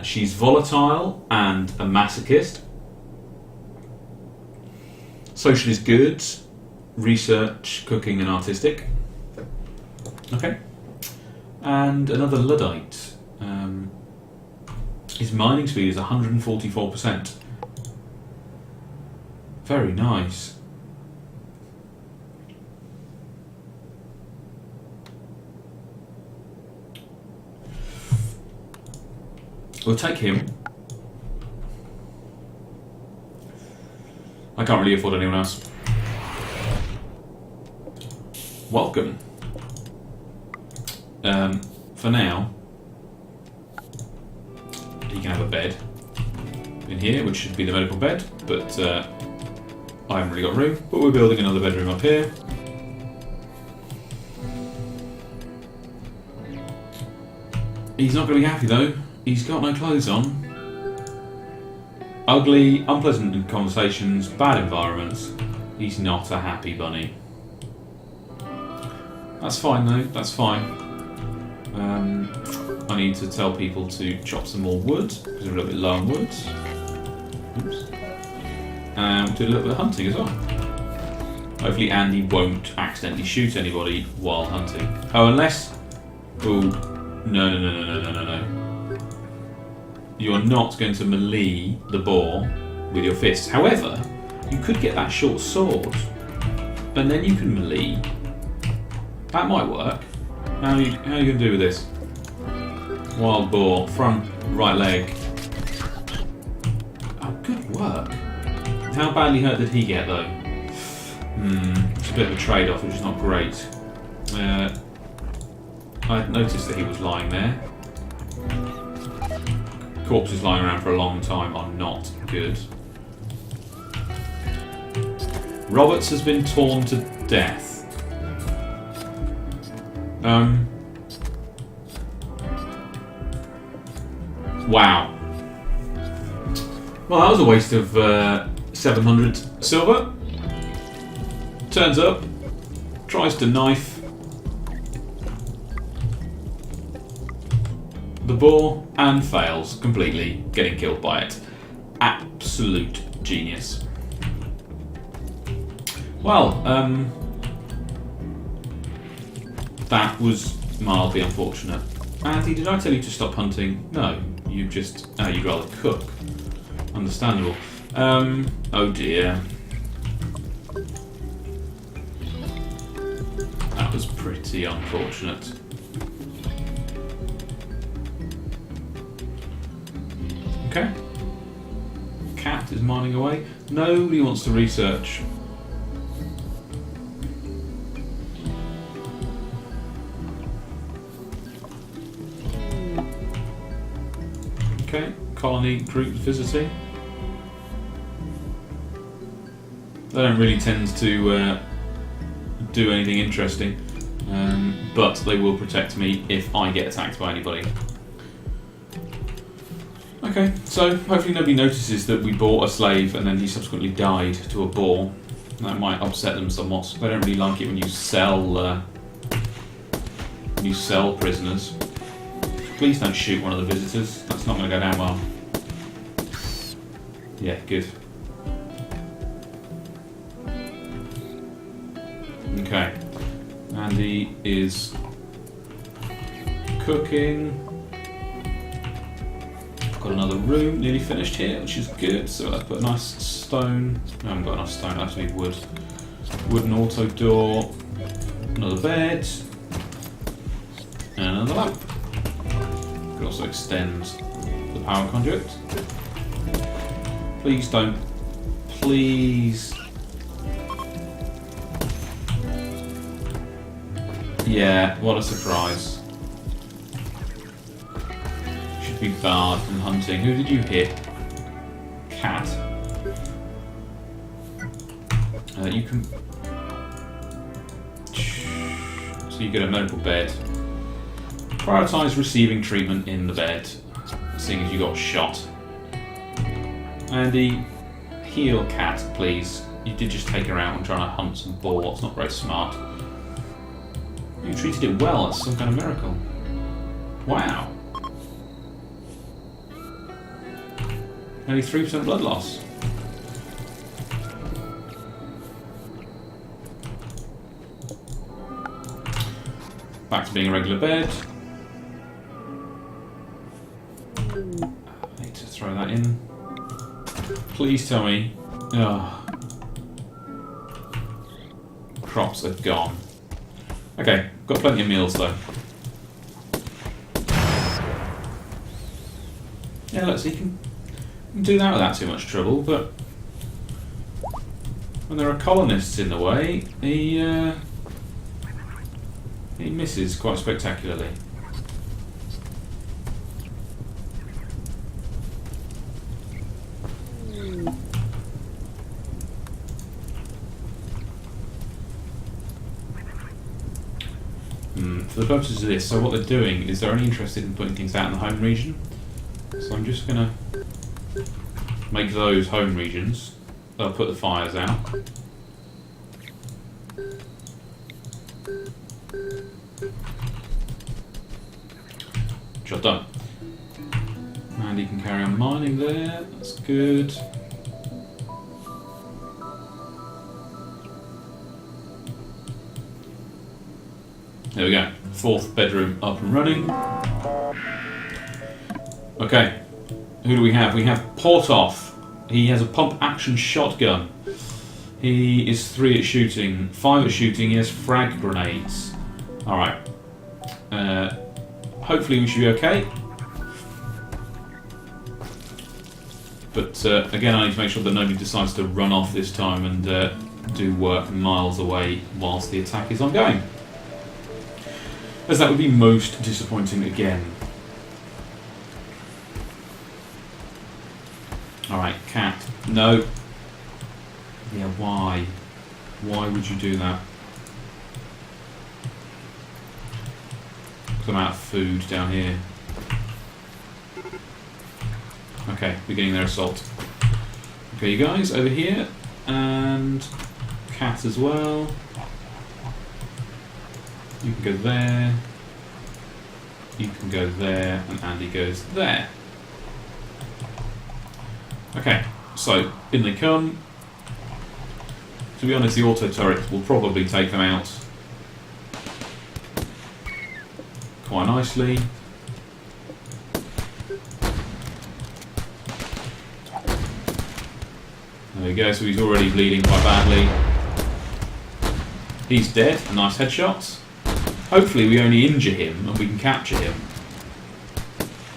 She's volatile and a masochist. Social is good. Research, cooking, and artistic. Okay. And another Luddite. His mining speed is 144%. Very nice. We'll take him. I can't really afford anyone else. Welcome. For now, he can have a bed in here, which should be the medical bed, but I haven't really got room. But we're building another bedroom up here. He's not going to be happy though. He's got no clothes on. Ugly, unpleasant in conversations, bad environments. He's not a happy bunny. That's fine though, that's fine. I need to tell people to chop some more wood, because we're a little bit low on wood. Oops. And do a little bit of hunting as well. Hopefully Andy won't accidentally shoot anybody while hunting. Oh, unless... Oh, no. You're not going to melee the boar with your fists. However, you could get that short sword, and then you can melee. That might work. How are you going to do with this? Wild boar, front, right leg. Oh, good work. How badly hurt did he get though? It's a bit of a trade-off, which is not great. I noticed that he was lying there. Corpses lying around for a long time are not good. Roberts has been torn to death. Wow. Well, that was a waste of 700 silver turns up, tries to knife the boar and fails completely, getting killed by it. Absolute genius. Well, that was mildly unfortunate. Andy, did I tell you to stop hunting? No, you just... you'd rather cook. Understandable. Oh dear. That was pretty unfortunate. Okay. Cat is mining away. Nobody wants to research. Okay, colony groups visiting. They don't really tend to do anything interesting, but they will protect me if I get attacked by anybody. Okay, so hopefully nobody notices that we bought a slave and then he subsequently died to a boar. That might upset them somewhat. They don't really like it when you sell prisoners. Please don't shoot one of the visitors. That's not going to go down well. Yeah, good. Okay. Andy is cooking. Got another room nearly finished here, which is good. So let's put a nice stone. I haven't got enough stone, I actually need wood. Wooden auto door. Another bed. And another lamp. Could also extend the power conduit. Please don't. Please. Yeah, what a surprise. Should be barred from hunting. Who did you hit? Cat. You can... So you get a medical bed. Prioritise receiving treatment in the bed, seeing as you got shot. Andy, heal Cat, please. You did just take her out and trying to hunt some boar. It's not very smart. You treated it well. That's some kind of miracle. Wow. Only 3% blood loss. Back to being a regular bed. I need to throw that in. Please tell me. Oh. Crops are gone. Okay, got plenty of meals though. Yeah, look, so you can do that without too much trouble, but when there are colonists in the way, he misses quite spectacularly. For the purposes of this, so what they're doing is they're only interested in putting things out in the home region. So I'm just going to make those home regions. They'll put the fires out. Job done. And you can carry on mining there. That's good. There we go. 4th bedroom up and running. Okay. Who do we have? We have Portoff. He has a pump action shotgun. He is 3 at shooting, 5 at shooting. He has frag grenades. Alright. Hopefully we should be okay. But again, I need to make sure that nobody decides to run off this time and do work miles away whilst the attack is ongoing. As that would be most disappointing again. Alright, Cat. No. Yeah, why? Why would you do that? Because I'm out of food down here. Okay, beginning their assault. Okay, you guys, over here. And cat as well. You can go there. You can go there, and Andy goes there. Okay, so in they come. To be honest, the auto turret will probably take them out quite nicely. There we go, so he's already bleeding quite badly. He's dead, a nice headshot. Hopefully we only injure him and we can capture him.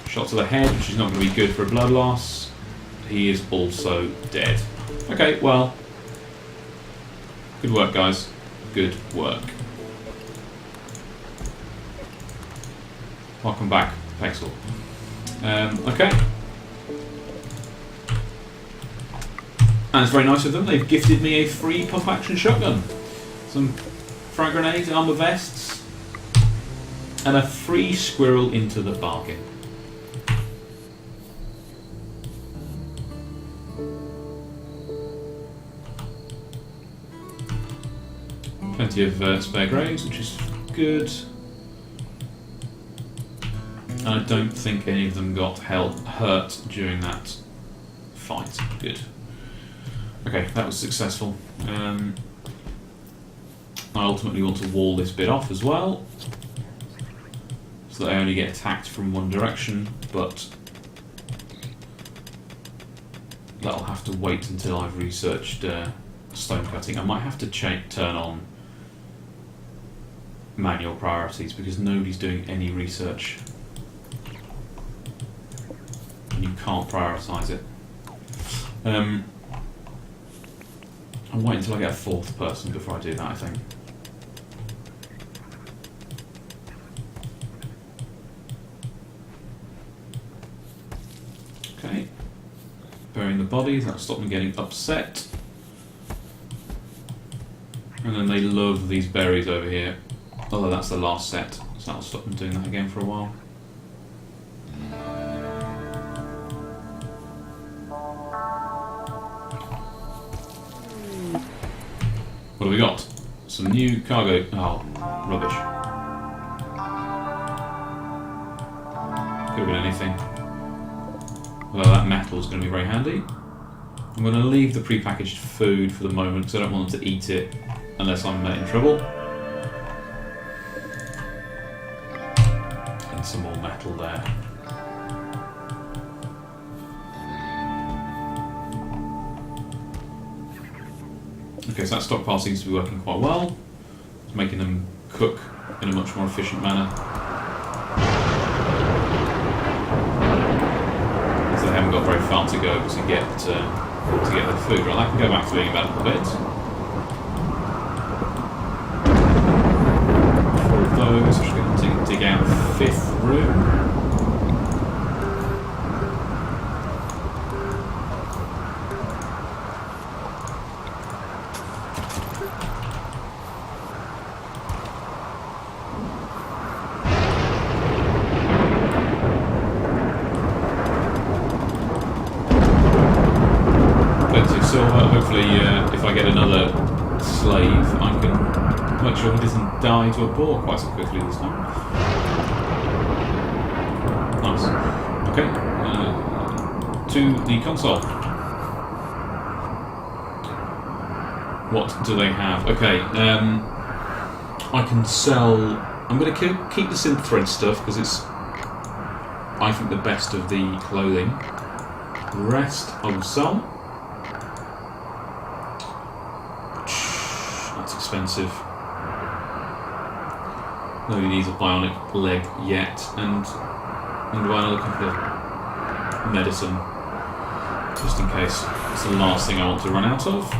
Shot to the head, which is not going to be good for a blood loss. He is also dead. Okay, well, good work, guys. Good work. Welcome back, Pexel. Okay. And it's very nice of them. They've gifted me a free pump-action shotgun, some frag grenades, armor vests, and a free squirrel into the bargain. Plenty of spare graves, which is good. And I don't think any of them got hurt during that fight. Good. Okay, that was successful. I ultimately want to wall this bit off as well, so that I only get attacked from one direction, but that'll have to wait until I've researched stone cutting. I might have to turn on manual priorities because nobody's doing any research and you can't prioritise it. I'll wait until I get a fourth person before I do that, I think. Okay. Burying the bodies, that'll stop them getting upset. And then they love these berries over here. Although that's the last set, so that'll stop them doing that again for a while. What have we got? Some new cargo. Oh, rubbish. Could have been anything. Although that metal is going to be very handy. I'm going to leave the prepackaged food for the moment because I don't want them to eat it unless I'm in trouble. And some more metal there. Okay, so that stockpile seems to be working quite well. It's making them cook in a much more efficient manner. So they haven't got very far to go to get their food. Right, I can go back to being about a bit. 4 of those, I'm just going to dig out the 5th room. Hopefully, if I get another slave, I can make sure he doesn't die to a boar quite so quickly this time. Nice. Okay, to the console. What do they have? Okay, I can sell. I'm going to keep the synth thread stuff because it's, I think, the best of the clothing. The rest I will sell. Expensive. Nobody needs a bionic leg yet, and I'm going to buy another couple of medicine just in case. It's the last thing I want to run out of.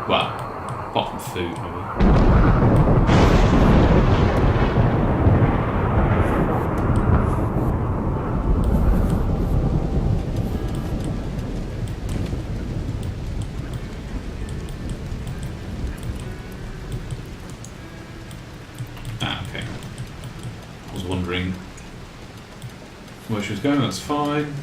Well, apart from food, maybe. Wondering where she was going, that's fine.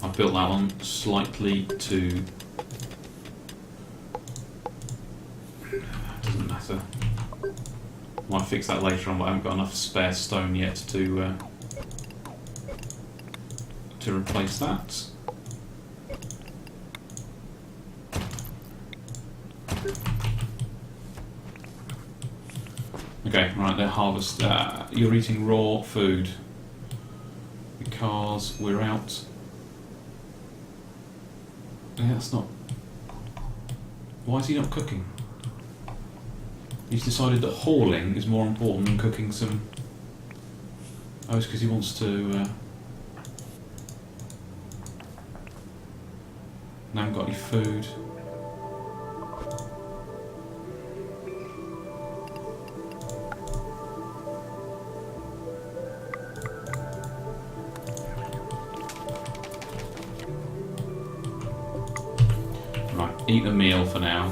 I've built that one slightly to... Doesn't matter. Might fix that later on, but I haven't got enough spare stone yet to replace that. Okay, right, they're harvest. You're eating raw food because we're out. Yeah, that's not. Why is he not cooking? He's decided that hauling is more important than cooking some. Oh, it's because he wants to. I haven't got any food. Right, eat the meal for now.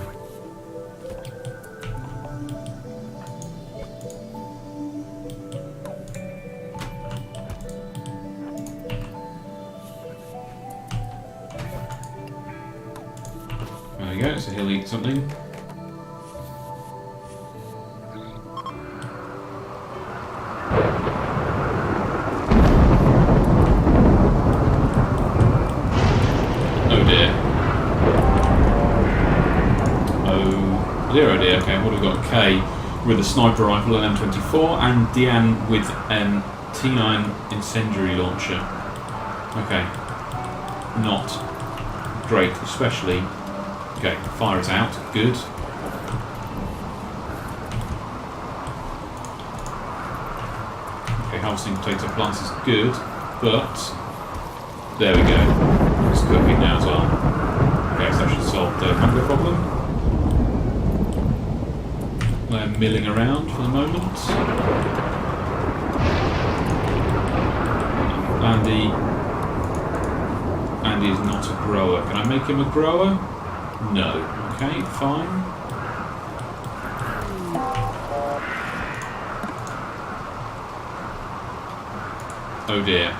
There we go, so he'll eat something. Oh dear. Oh dear, oh dear. Okay, what have we got? K with a sniper rifle and M24, and Diane with an T9 incendiary launcher. Okay. Not great, especially. Okay, fire is out. Good. Okay, harvesting potato plants is good, but there we go. It's cooking now as well. Okay, so that should solve the hunger problem. They're milling around for the moment. Andy is not a grower. Can I make him a grower? No. Okay, fine. Oh dear.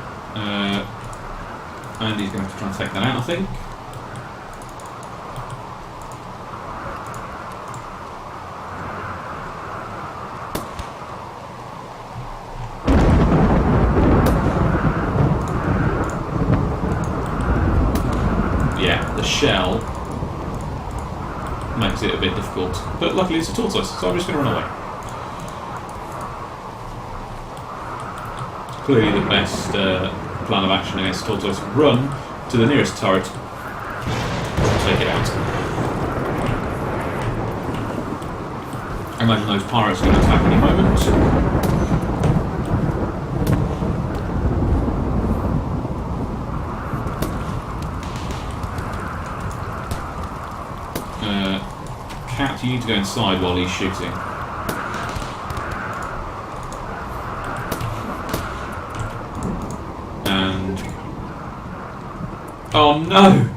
Andy's going to have to try and take that out, I think. Yeah, the shell makes it a bit difficult, but luckily it's a tortoise, so I'm just going to run away. Clearly the best plan of action against tortoise: run to the nearest turret, take it out. I imagine those pirates are going to attack any moment. Cat, you need to go inside while he's shooting. And... oh no!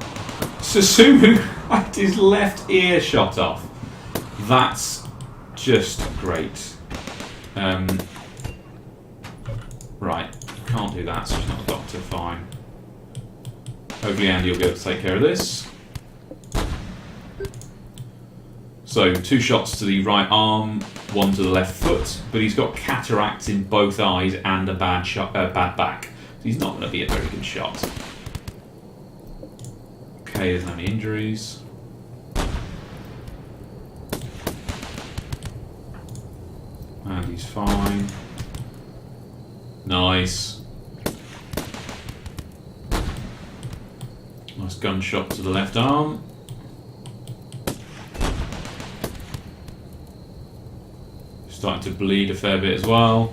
Susumu had his left ear shot off. That's just great. Right, can't do that, so he's not a doctor, fine. Hopefully Andy will be able to take care of this. So 2 shots to the right arm, 1 to the left foot, but he's got cataracts in both eyes and a bad back. So he's not going to be a very good shot. Okay, there's no any injuries. And he's fine. Nice. Nice gunshot to the left arm. Starting to bleed a fair bit as well.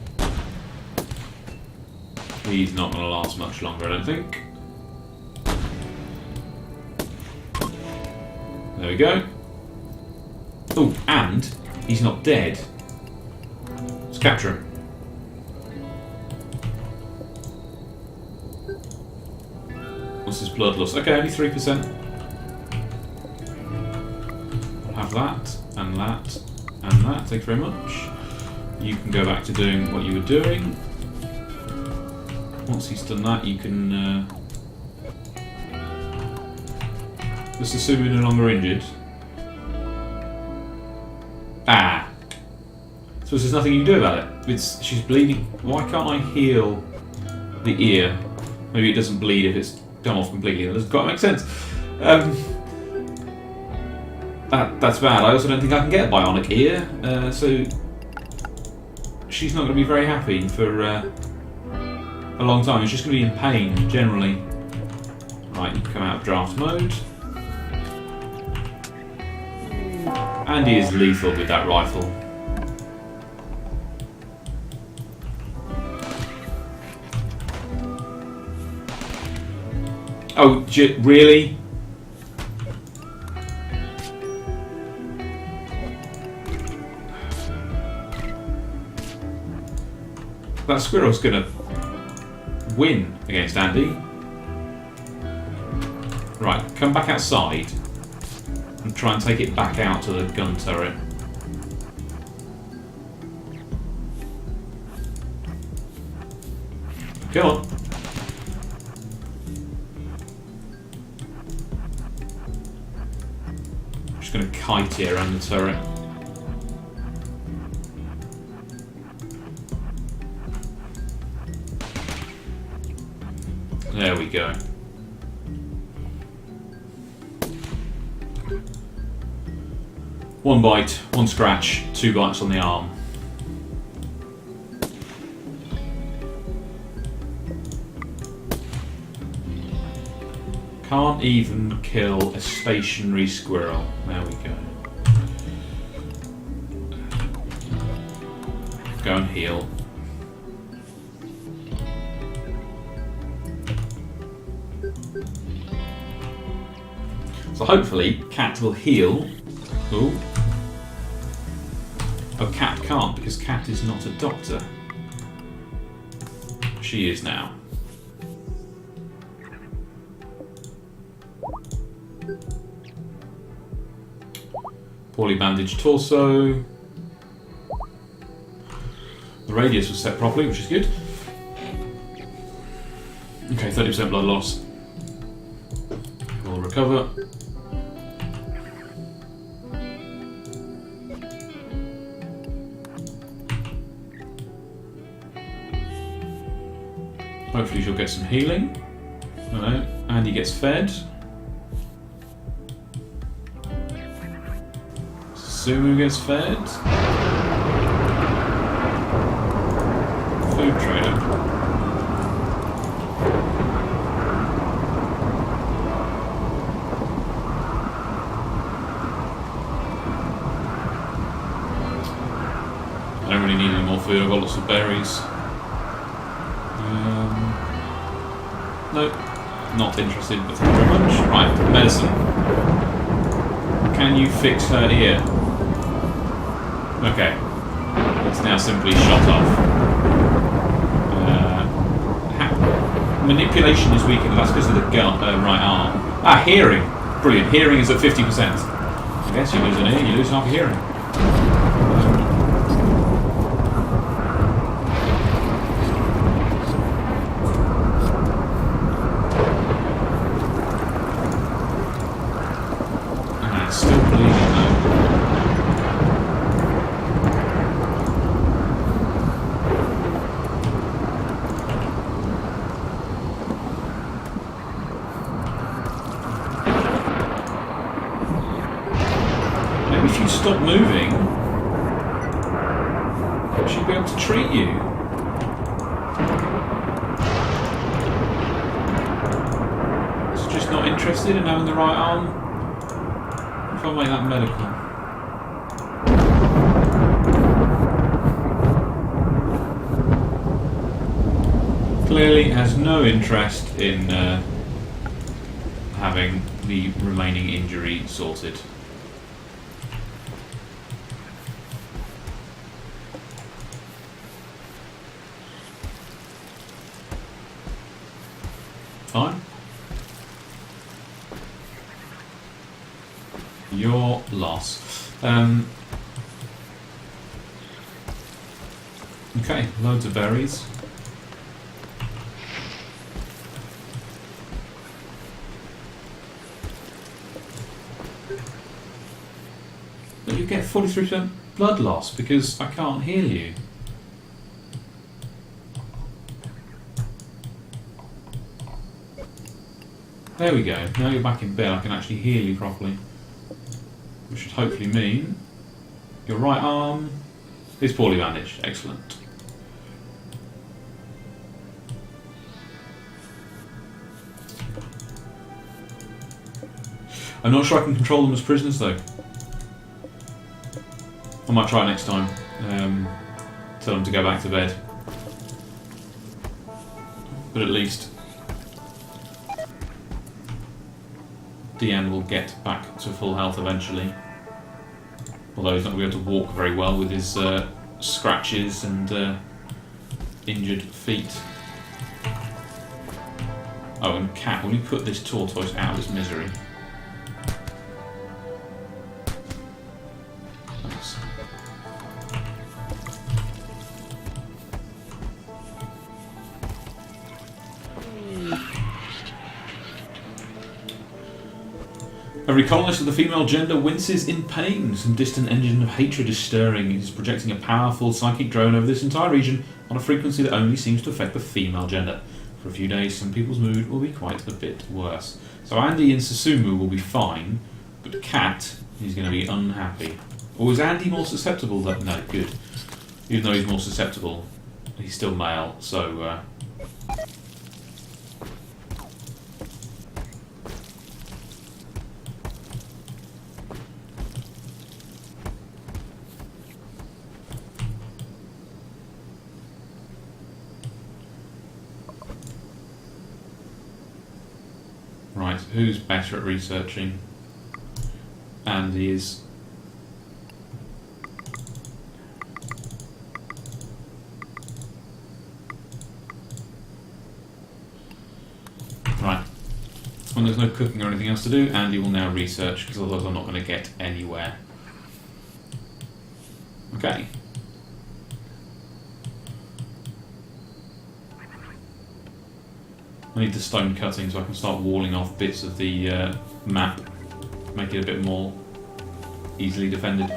He's not going to last much longer, I don't think. There we go. Oh, and he's not dead. Let's capture him. What's his blood loss? Okay, only 3%. I'll have that, and that, and that. Thank you very much. You can go back to doing what you were doing. Once he's done that, you can Is Susumu no longer injured? Ah. So there's nothing you can do about it. She's bleeding. Why can't I heal the ear? Maybe it doesn't bleed if it's come off completely. That doesn't quite make sense. That's bad. I also don't think I can get a bionic ear. So she's not going to be very happy for a long time. She's just going to be in pain generally. Right, you can come out of draft mode. And he is lethal with that rifle. Oh, really? That squirrel's gonna win against Andy. Right, come back outside and try and take it back out to the gun turret. Come on. I'm just going to kite it around the turret. There we go. One bite, one scratch, 2 bites on the arm. Can't even kill a stationary squirrel. There we go. Go and heal. So hopefully Cat will heal. Ooh. Oh, Cat can't because Cat is not a doctor. She is now. Poorly bandaged torso. The radius was set properly, which is good. Okay, 30% blood loss. We'll recover. Hopefully she'll get some healing. Alright, Andy gets fed. Sumu gets fed. Food trader. I don't really need any more food, I've got lots of berries. Nope, not interested, but thank you very much. Right, medicine. Can you fix her ear? Okay, it's now simply shot off. Manipulation is weakened, that's because of the right arm. Ah, hearing! Brilliant, hearing is at 50%. I guess you lose an ear, you lose half hearing. If you stop moving, she'll be able to treat you. She's just not interested in having the right arm. If I make that medical. Clearly has no interest in having the remaining injury sorted. Fine. Your loss. Okay, loads of berries. But you get 43% blood loss because I can't heal you. There we go. Now you're back in bed, I can actually heal you properly. Which should hopefully mean your right arm is poorly bandaged. Excellent. I'm not sure I can control them as prisoners though. I might try next time. Tell them to go back to bed. But at least Deanne will get back to full health eventually. Although he's not going to be able to walk very well with his scratches and injured feet. Oh, and Cat, will you put this tortoise out of its misery? Thanks. Every colonist of the female gender winces in pain. Some distant engine of hatred is stirring. It is projecting a powerful psychic drone over this entire region on a frequency that only seems to affect the female gender. For a few days, some people's mood will be quite a bit worse. So Andy and Susumu will be fine, but Cat is going to be unhappy. Or is Andy more susceptible? No, good. Even though he's more susceptible, he's still male, so... Right, who's better at researching? Andy is. Right. When there's no cooking or anything else to do, Andy will now research, because otherwise I'm not going to get anywhere. Okay. I need the stone cutting so I can start walling off bits of the map, make it a bit more easily defended.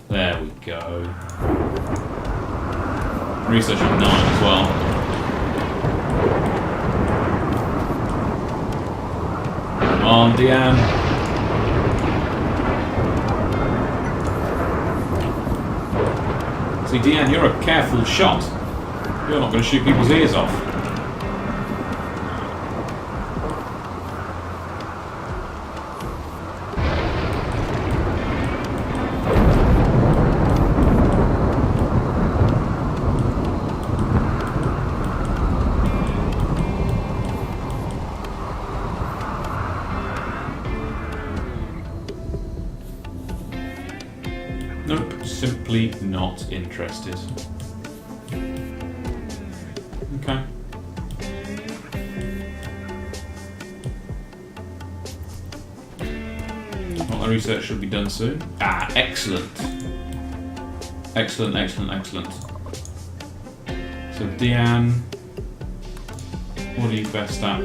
There we go. Research at 9 as well. Come on, Deanne. See, Deanne, you're a careful shot. You're not going to shoot people's ears off. Nope, simply not interested. Okay. Well, the research should be done soon. Ah, excellent. Excellent, excellent, excellent. So, Deanne, what are you best at?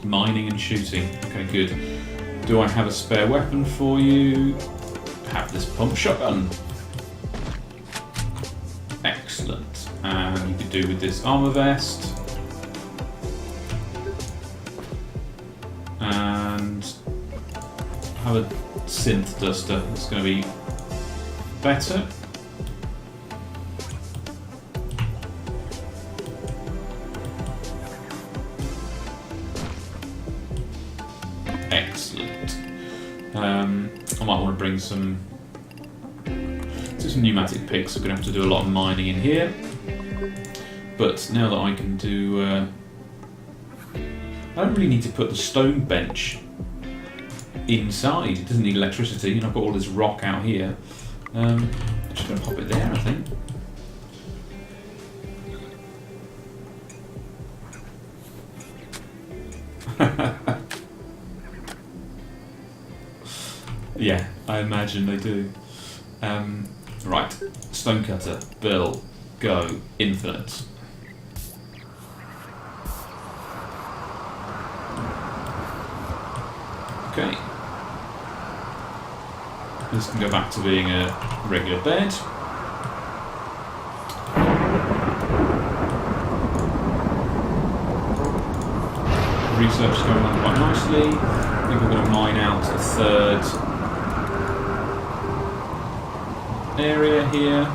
Mining and shooting. Okay, good. Do I have a spare weapon for you? Have this pump shotgun. Excellent. And you could do with this armor vest. And have a synth duster. It's going to be better. Excellent. I might want to bring some pneumatic picks. I'm going to have to do a lot of mining in here. But now that I can do... I don't really need to put the stone bench inside. It doesn't need electricity, and I've got all this rock out here. I'm just going to pop it there, I think. Yeah, I imagine they do. Right, stonecutter, Bill, go, infinite. This can go back to being a regular bed. Research is going on quite nicely. I think we're going to mine out a third area here.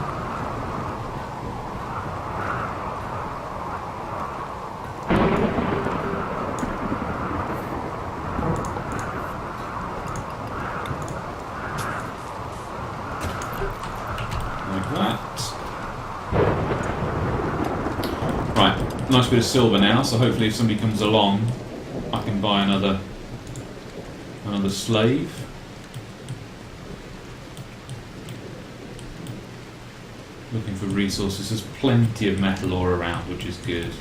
Like that. Right, nice bit of silver now, so hopefully if somebody comes along I can buy another slave. Looking for resources. There's plenty of metal ore around, which is good.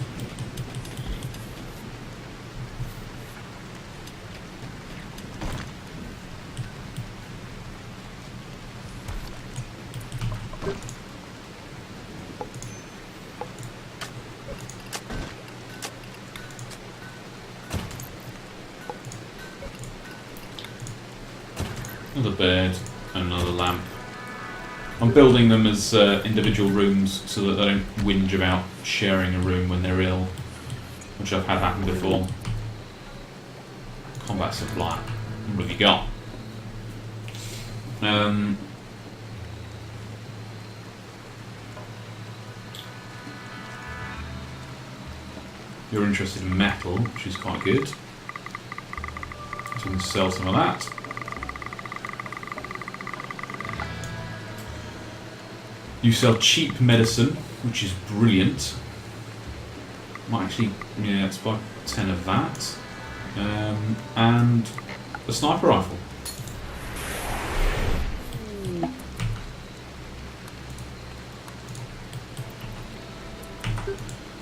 Another bed and another lamp. I'm building them as individual rooms so that they don't whinge about sharing a room when they're ill, which I've had happen before. Combat supply. What have you got? You're interested in metal, which is quite good. So we can sell some of that. You sell cheap medicine, which is brilliant. Might actually, yeah, let's buy 10 of that. And a sniper rifle.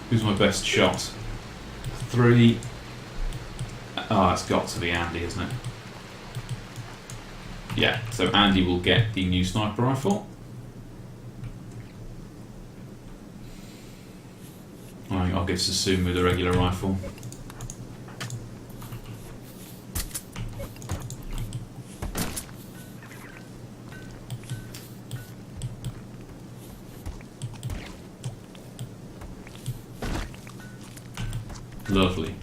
Who's my best shot? 3. Oh, it's got to be Andy, isn't it? Yeah, so Andy will get the new sniper rifle. I'll get Sassoon with a regular rifle. Lovely.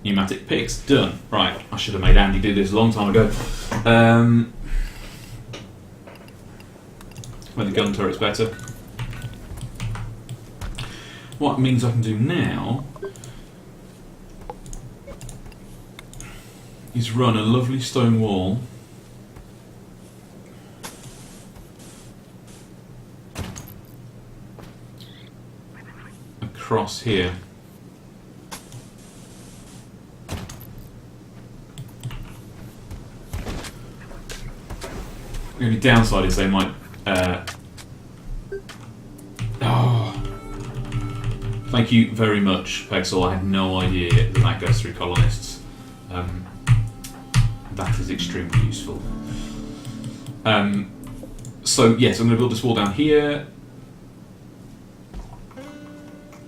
Pneumatic picks, done. Right, I should have made Andy do this a long time ago. When the gun turret's better. What it means I can do now is run a lovely stone wall across here. The only downside is they might thank you very much, Pexel. I had no idea that goes through colonists. That is extremely useful. So yes, I'm going to build this wall down here,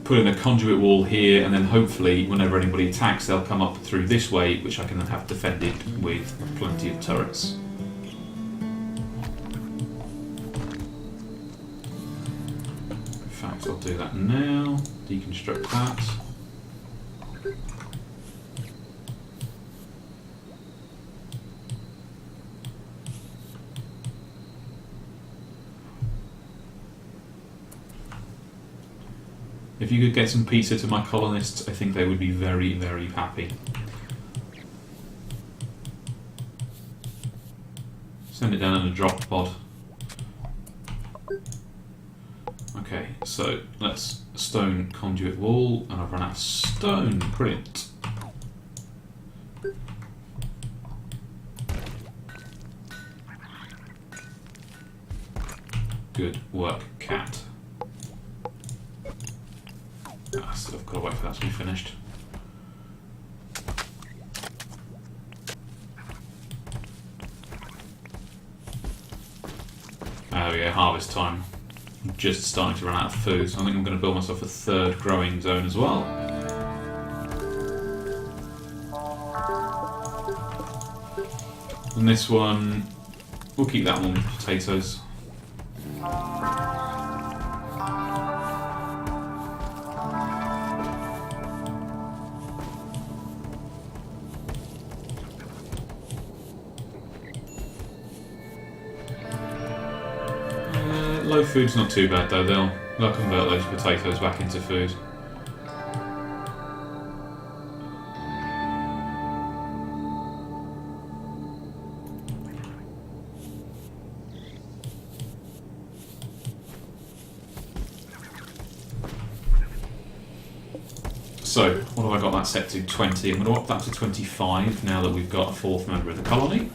put in a conduit wall here, and then hopefully whenever anybody attacks they'll come up through this way, which I can then have defended with plenty of turrets. In fact, I'll do that now. Deconstruct that. If you could get some pizza to my colonists, I think they would be very, very happy. Send it down in a drop pod. Okay, so let's stone conduit wall, and I've run out of stone. Brilliant. Good work, cat. Still I've got to wait for that to be finished. Oh yeah, harvest time. I'm just starting to run out of food, so I think I'm going to build myself a third growing zone as well. And this one, we'll keep that one with potatoes. Low food's not too bad though, they'll convert those potatoes back into food. So, what have I got that set to? 20. I'm going to up that to 25 now that we've got a fourth member of the colony.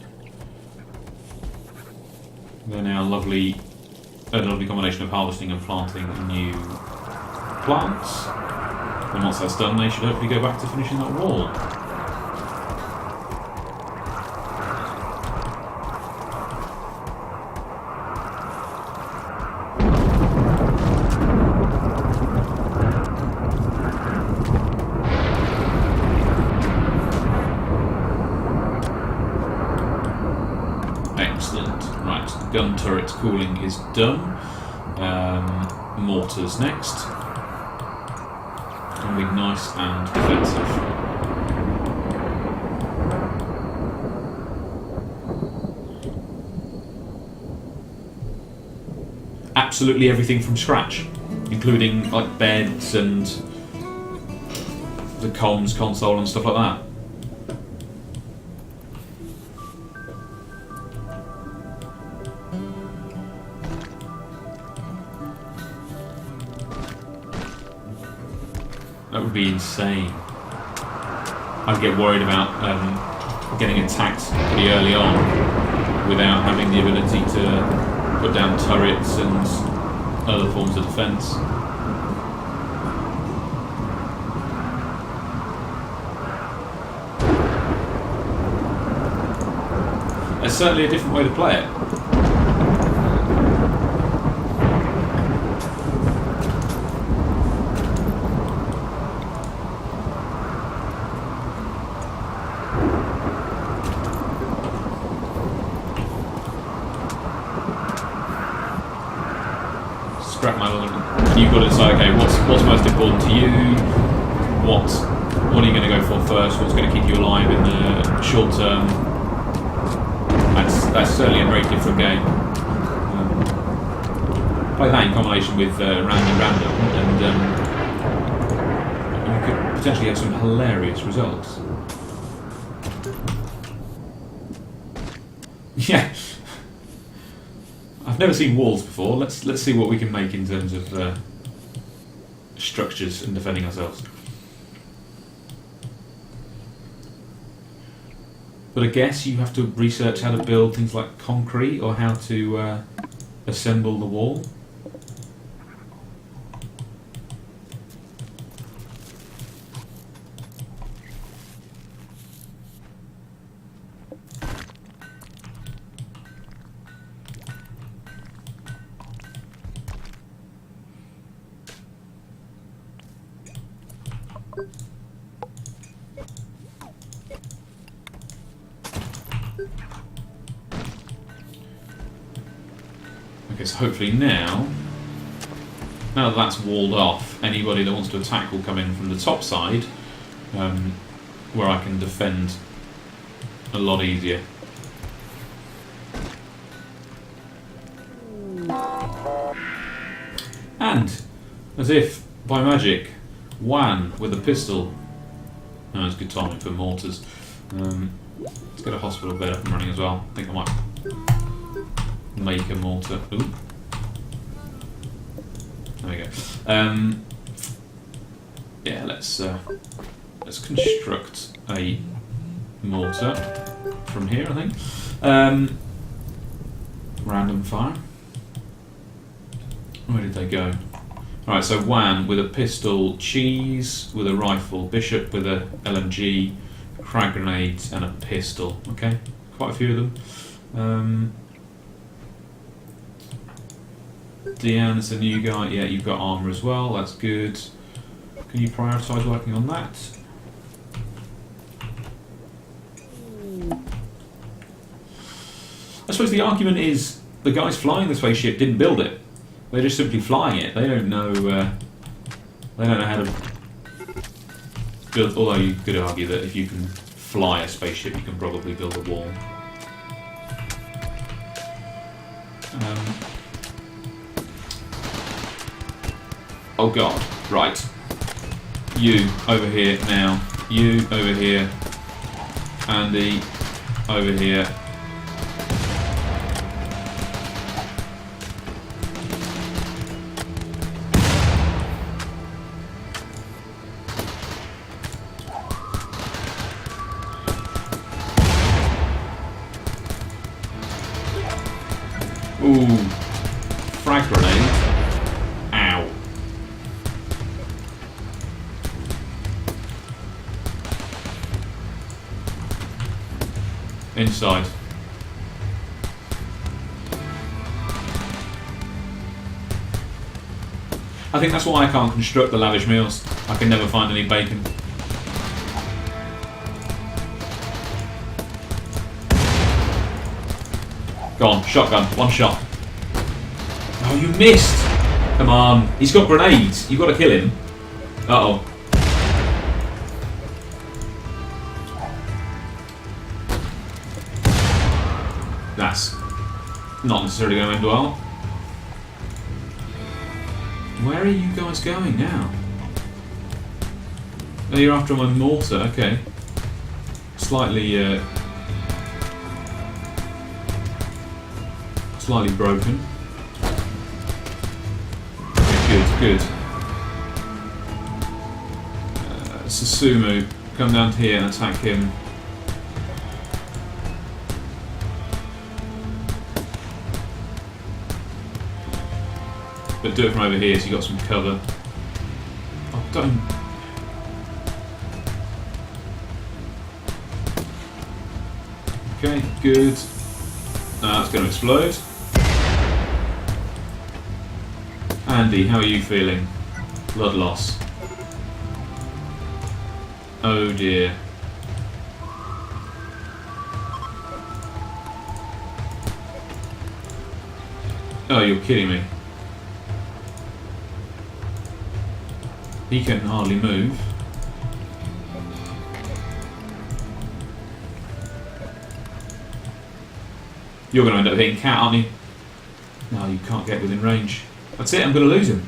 They're now a lovely combination of harvesting and planting new plants. And once that's done, they should hopefully go back to finishing that wall. Excellent. Right, the gun turret cooling is done. Mortars next. Gonna be nice and defensive. Absolutely everything from scratch, including like beds and the comms console and stuff like that. That would be insane. I'd get worried about getting attacked pretty early on without having the ability to put down turrets and other forms of defence. There's certainly a different way to play it. Scrap metal, you've got to decide, okay, what's most important to you, what are you going to go for first, what's going to keep you alive in the short term. That's certainly a very different game. Play that in combination with Random, and you could potentially have some hilarious results. Yeah. I've never seen walls before. Let's see what we can make in terms of structures and defending ourselves. But I guess you have to research how to build things like concrete or how to assemble the wall. Okay, so hopefully now that that's walled off, anybody that wants to attack will come in from the top side, where I can defend a lot easier. And, as if by magic, Juan with a pistol. Oh, it's good timing for mortars. Let's get a hospital bed up and running as well. I think I might make a mortar. Ooh. There we go. Yeah, let's construct a mortar from here, I think. Random fire. Where did they go? Alright, so Juan with a pistol, Cheese with a rifle, Bishop with a LMG, frag grenades and a pistol. Okay, quite a few of them. Deanne is a new guy. Yeah, you've got armour as well, that's good. Can you prioritise working on that? suppose the argument is the guys flying the spaceship didn't build it. They're just simply flying it. They don't know. They don't know how to build. Although you could argue that if you can fly a spaceship, you can probably build a wall. Oh god! Right. You over here now. You over here. Andy over here. Ooh, frag grenade. Ow. Inside. I think that's why I can't construct the lavish meals. I can never find any bacon. Go on, shotgun, one shot. Oh, you missed! Come on, he's got grenades. You've got to kill him. Uh-oh. That's not necessarily going to end well. Where are you guys going now? Oh, you're after my mortar, okay. Slightly broken. Good. Susumu, come down here and attack him. But do it from over here so you got some cover. Oh, don't. Okay, good. It's going to explode. Andy, how are you feeling? Blood loss. Oh dear. Oh, you're kidding me. He can hardly move. You're going to end up hitting Cat, aren't you? No, you can't get within range. That's it, I'm going to lose him.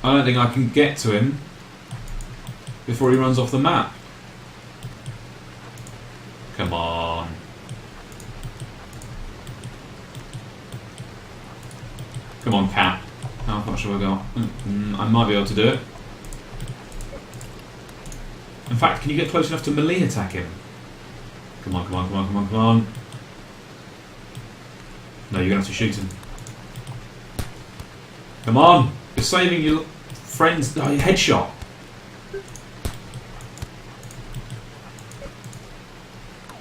I don't think I can get to him before he runs off the map. Come on. Come on, Cat. How much have I got? I might be able to do it. In fact, can you get close enough to melee attack him? Come on. No, you're going to have to shoot him. Come on! You're saving your friends. Oh, your headshot.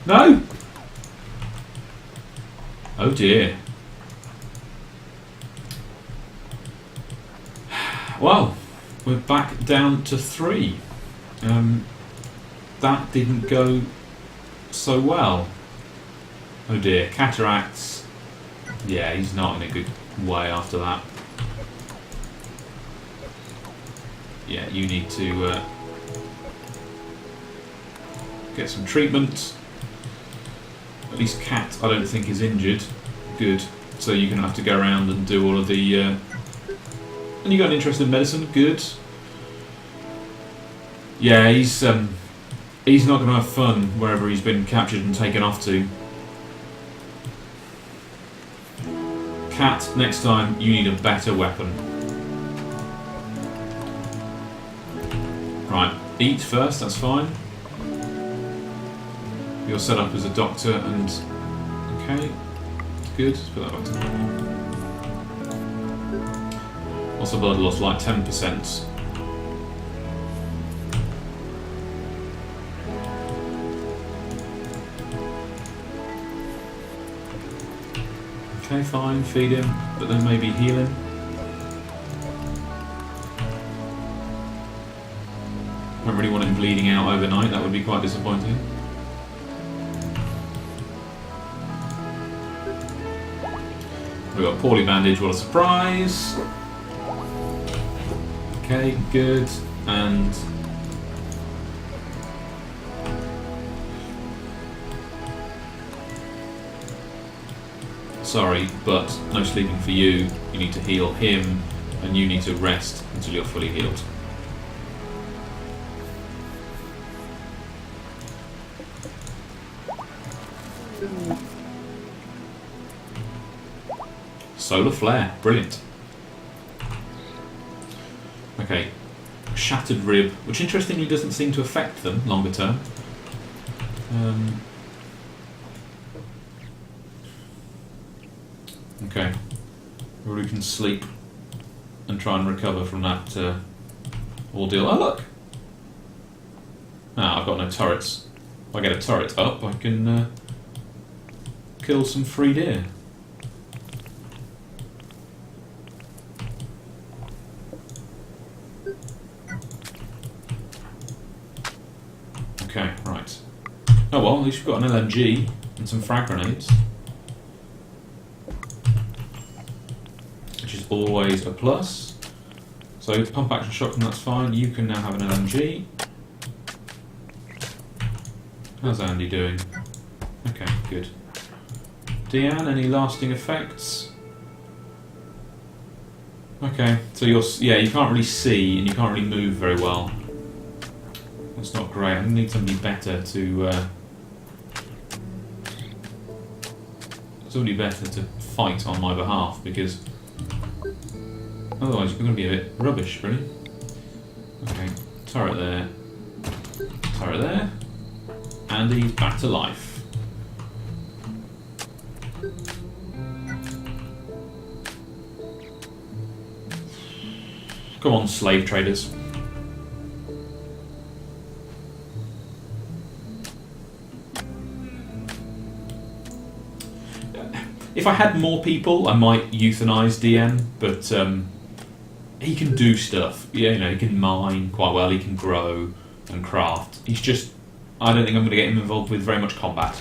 No! Oh dear. Well, we're back down to 3. That didn't go so well. Oh dear, cataracts. Yeah, he's not in a good way after that. Yeah, you need to get some treatment. At least Cat, I don't think, is injured. Good. So you're going to have to go around and do all of the... and you got an interest in medicine. Good. Yeah, he's not going to have fun wherever he's been captured and taken off to. Cat, next time you need a better weapon. Right, eat first, that's fine. You're set up as a doctor and... Okay, good, let's put that back to normal. Also blood loss, like 10%. Okay, fine, feed him, but then maybe heal him. I don't really want him bleeding out overnight. That would be quite disappointing. We've got poorly bandaged, what a surprise. Okay, good. And sorry, but no sleeping for you. You need to heal him, and you need to rest until you're fully healed. Solar flare, brilliant. Okay, shattered rib, which interestingly doesn't seem to affect them longer term. Okay, we can sleep and try and recover from that ordeal. Oh look! Ah, I've got no turrets. If I get a turret up, I can kill some free deer. Okay, right. Oh well, at least we've got an LMG and some frag grenades. Which is always a plus. So pump action shotgun, that's fine. You can now have an LMG. How's Andy doing? Okay, good. Deanne, any lasting effects? Okay, so you can't really see and you can't really move very well. That's not great. I need somebody better to fight on my behalf, because otherwise you're going to be a bit rubbish, really. Okay, turret there, and he's back to life. Come on, slave traders. If I had more people, I might euthanize DM, but he can do stuff. Yeah, you know, he can mine quite well, he can grow and craft. He's just, I don't think I'm going to get him involved with very much combat.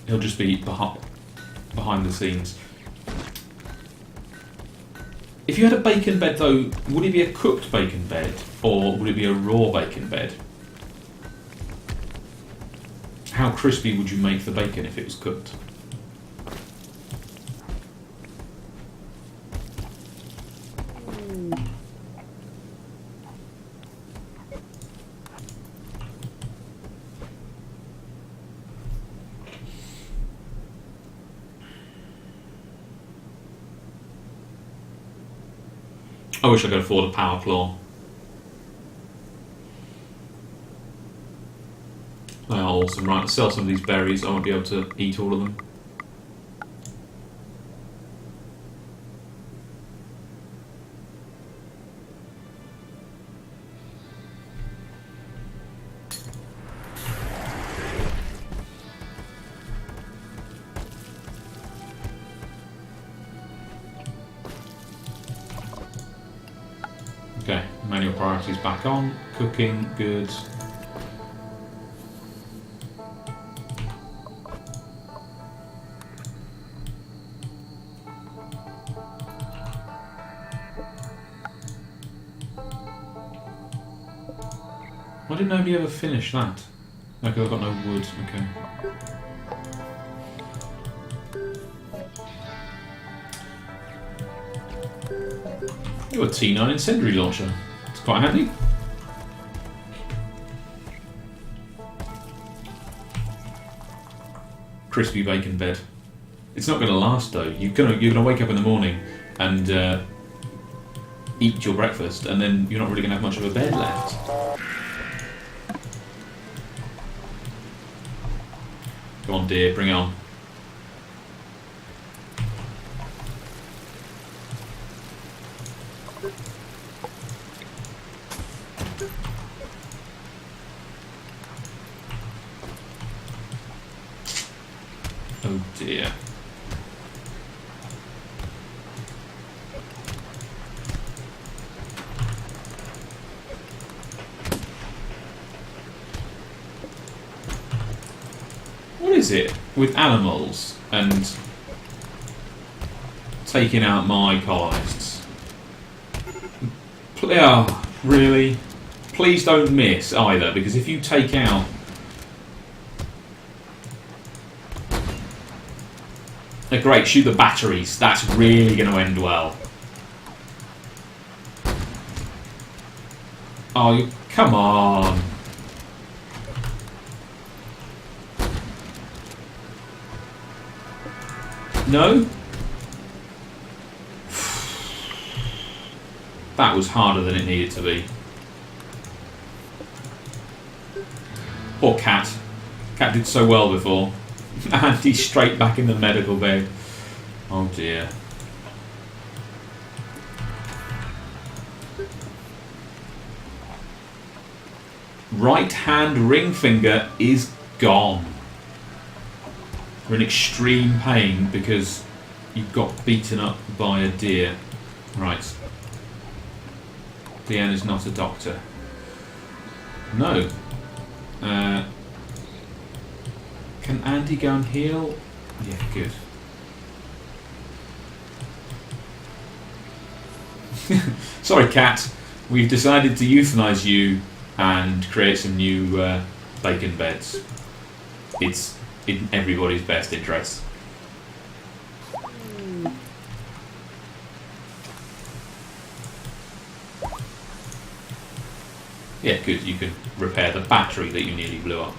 He'll just be behind the scenes. If you had a bacon bed though, would it be a cooked bacon bed or would it be a raw bacon bed? How crispy would you make the bacon if it was cooked? I wish I could afford a power claw. They are awesome. Right, let's sell some of these berries. I won't be able to eat all of them. Okay, manual priorities back on. Cooking, good. Why did nobody ever finish that? Okay, I've got no wood, okay. You're a T9 incendiary launcher. It's quite handy. Crispy bacon bed. It's not going to last though. You're gonna wake up in the morning and eat your breakfast, and then you're not really going to have much of a bed left. Come on, dear, bring it on. Oh dear. is it with animals and taking out my colonists? Oh, really? Please don't miss either, because if you take out... Great, shoot the batteries. That's really going to end well. Oh, come on. No? That was harder than it needed to be. Poor Cat. Cat did so well before. And he's straight back in the medical bed. Oh dear. Right hand ring finger is gone. We're in extreme pain because you got beaten up by a deer. Right. Deanne is not a doctor. No. Can Andy go and heal? Yeah, good. Sorry, Cat. We've decided to euthanize you and create some new bacon beds. It's in everybody's best interest. Yeah, good. You can repair the battery that you nearly blew up.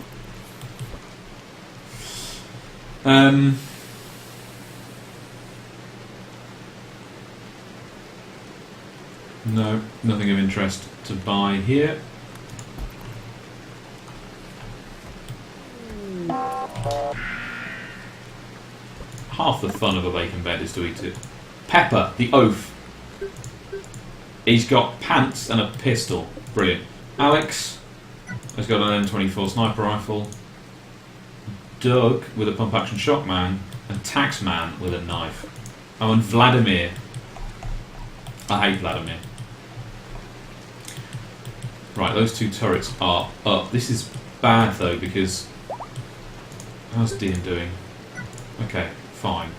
No, nothing of interest to buy here. Half the fun of a bacon bed is to eat it. Pepper, the oaf. He's got pants and a pistol. Brilliant. Alex has got an M24 sniper rifle. Doug with a pump action shotgun, and Taxman with a knife. Oh, and Vladimir. I hate Vladimir. Right, those two turrets are up. This is bad though, because how's Dean doing? Okay, fine.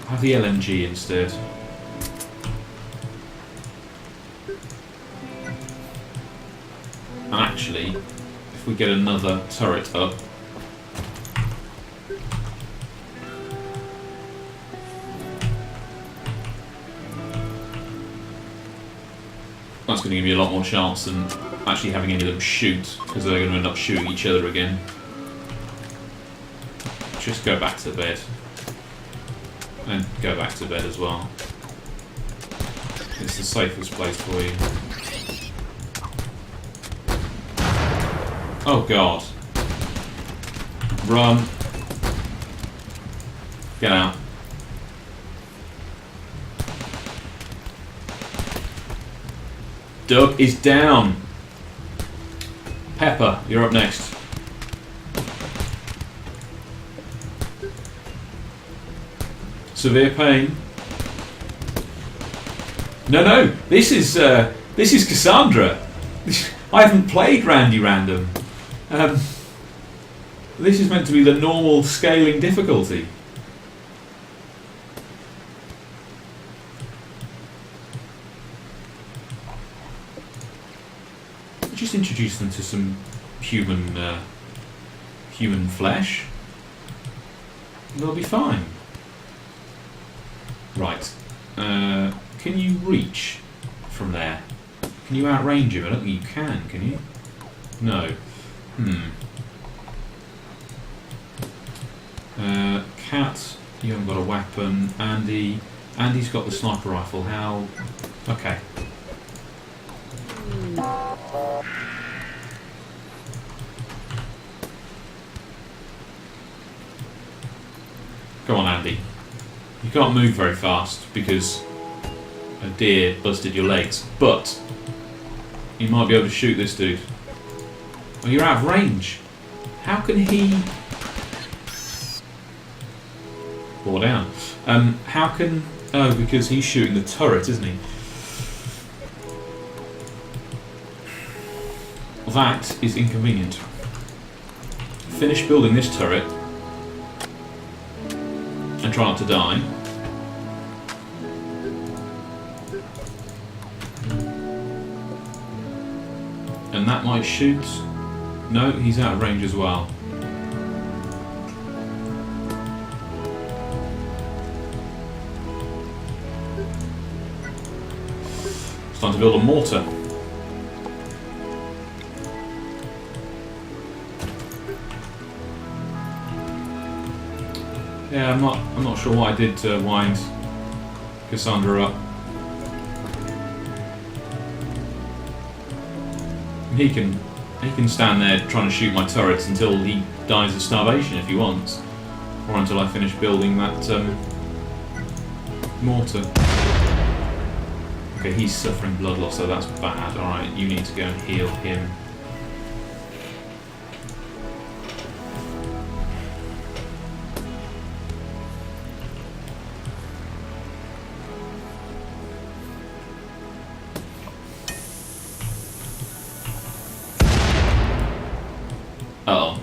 Have the LMG instead. And actually, if we get another turret up, that's going to give you a lot more chance than actually having any of them shoot, because they're going to end up shooting each other again. Just go back to bed. And go back to bed as well. It's the safest place for you. Oh god. Run. Get out. Doug is down. Pepper, you're up next. Severe pain. No, this is Cassandra. I haven't played Randy Random. This is meant to be the normal scaling difficulty. Just introduce them to some human flesh. They'll be fine. Right. Can you reach from there? Can you outrange him? I don't think you can you? No. Cat, you haven't got a weapon. Andy's got the sniper rifle. How? Okay. Come on, Andy. You can't move very fast because a deer busted your legs, but you might be able to shoot this dude. Oh, you're out of range. How can he... Bore down. How can... Oh, because he's shooting the turret, isn't he? That is inconvenient. finish building this turret and try not to die. And that might shoot. No, he's out of range as well. It's time to build a mortar. Yeah, I'm not sure what I did to wind Cassandra up. He can stand there trying to shoot my turrets until he dies of starvation if he wants, or until I finish building that mortar. Okay, he's suffering blood loss, so that's bad. Alright, you need to go and heal him. Uh-oh.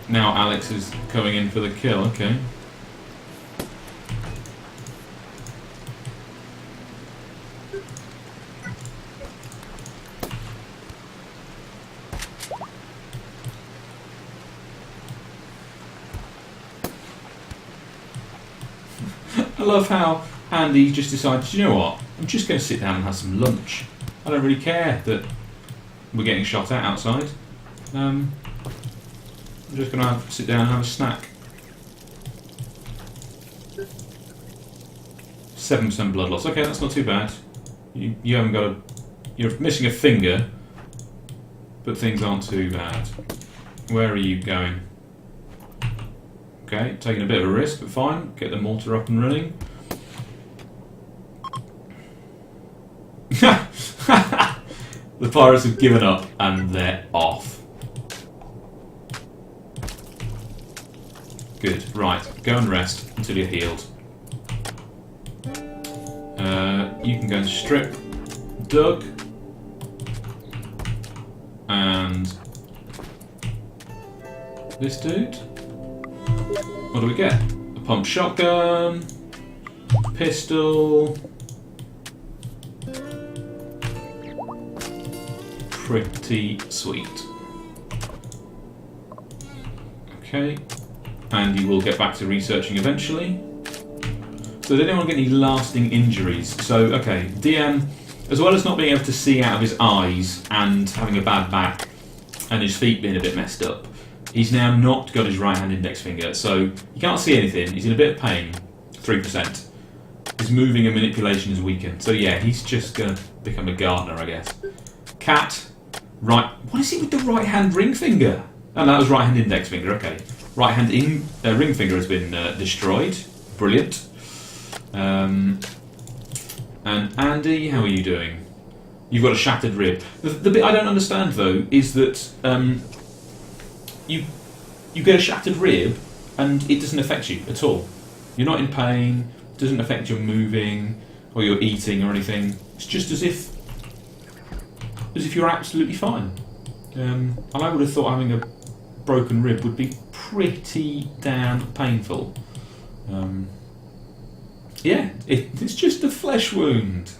Now Alex is coming in for the kill, okay. I love how Andy just decided, you know what, I'm just going to sit down and have some lunch. I don't really care that we're getting shot at outside. I'm just going to sit down and have a snack. 7% blood loss. Okay, that's not too bad. You haven't got a... You're missing a finger, but things aren't too bad. Where are you going? Okay, taking a bit of a risk, but fine. Get the mortar up and running. The pirates have given up and they're off. Good, right. Go and rest until you're healed. You can go and strip Doug. And this dude. What do we get? A pump shotgun, pistol. Pretty sweet. Okay, and you will get back to researching eventually. So did anyone get any lasting injuries? So, okay, DM, as well as not being able to see out of his eyes and having a bad back and his feet being a bit messed up, he's now not got his right hand index finger, so he can't see anything. He's in a bit of pain, 3%. His moving and manipulation is weakened. So yeah, he's just going to become a gardener, I guess. Cat, right. What is it with the right hand ring finger? Oh, that was right hand index finger, okay. Right hand ring finger has been destroyed. Brilliant. And Andy, how are you doing? You've got a shattered rib. The bit I don't understand, though, is that you get a shattered rib and it doesn't affect you at all. You're not in pain, it doesn't affect your moving or your eating or anything. It's just as if you're absolutely fine. And I would have thought having a broken rib would be pretty damn painful. Yeah, it's just a flesh wound.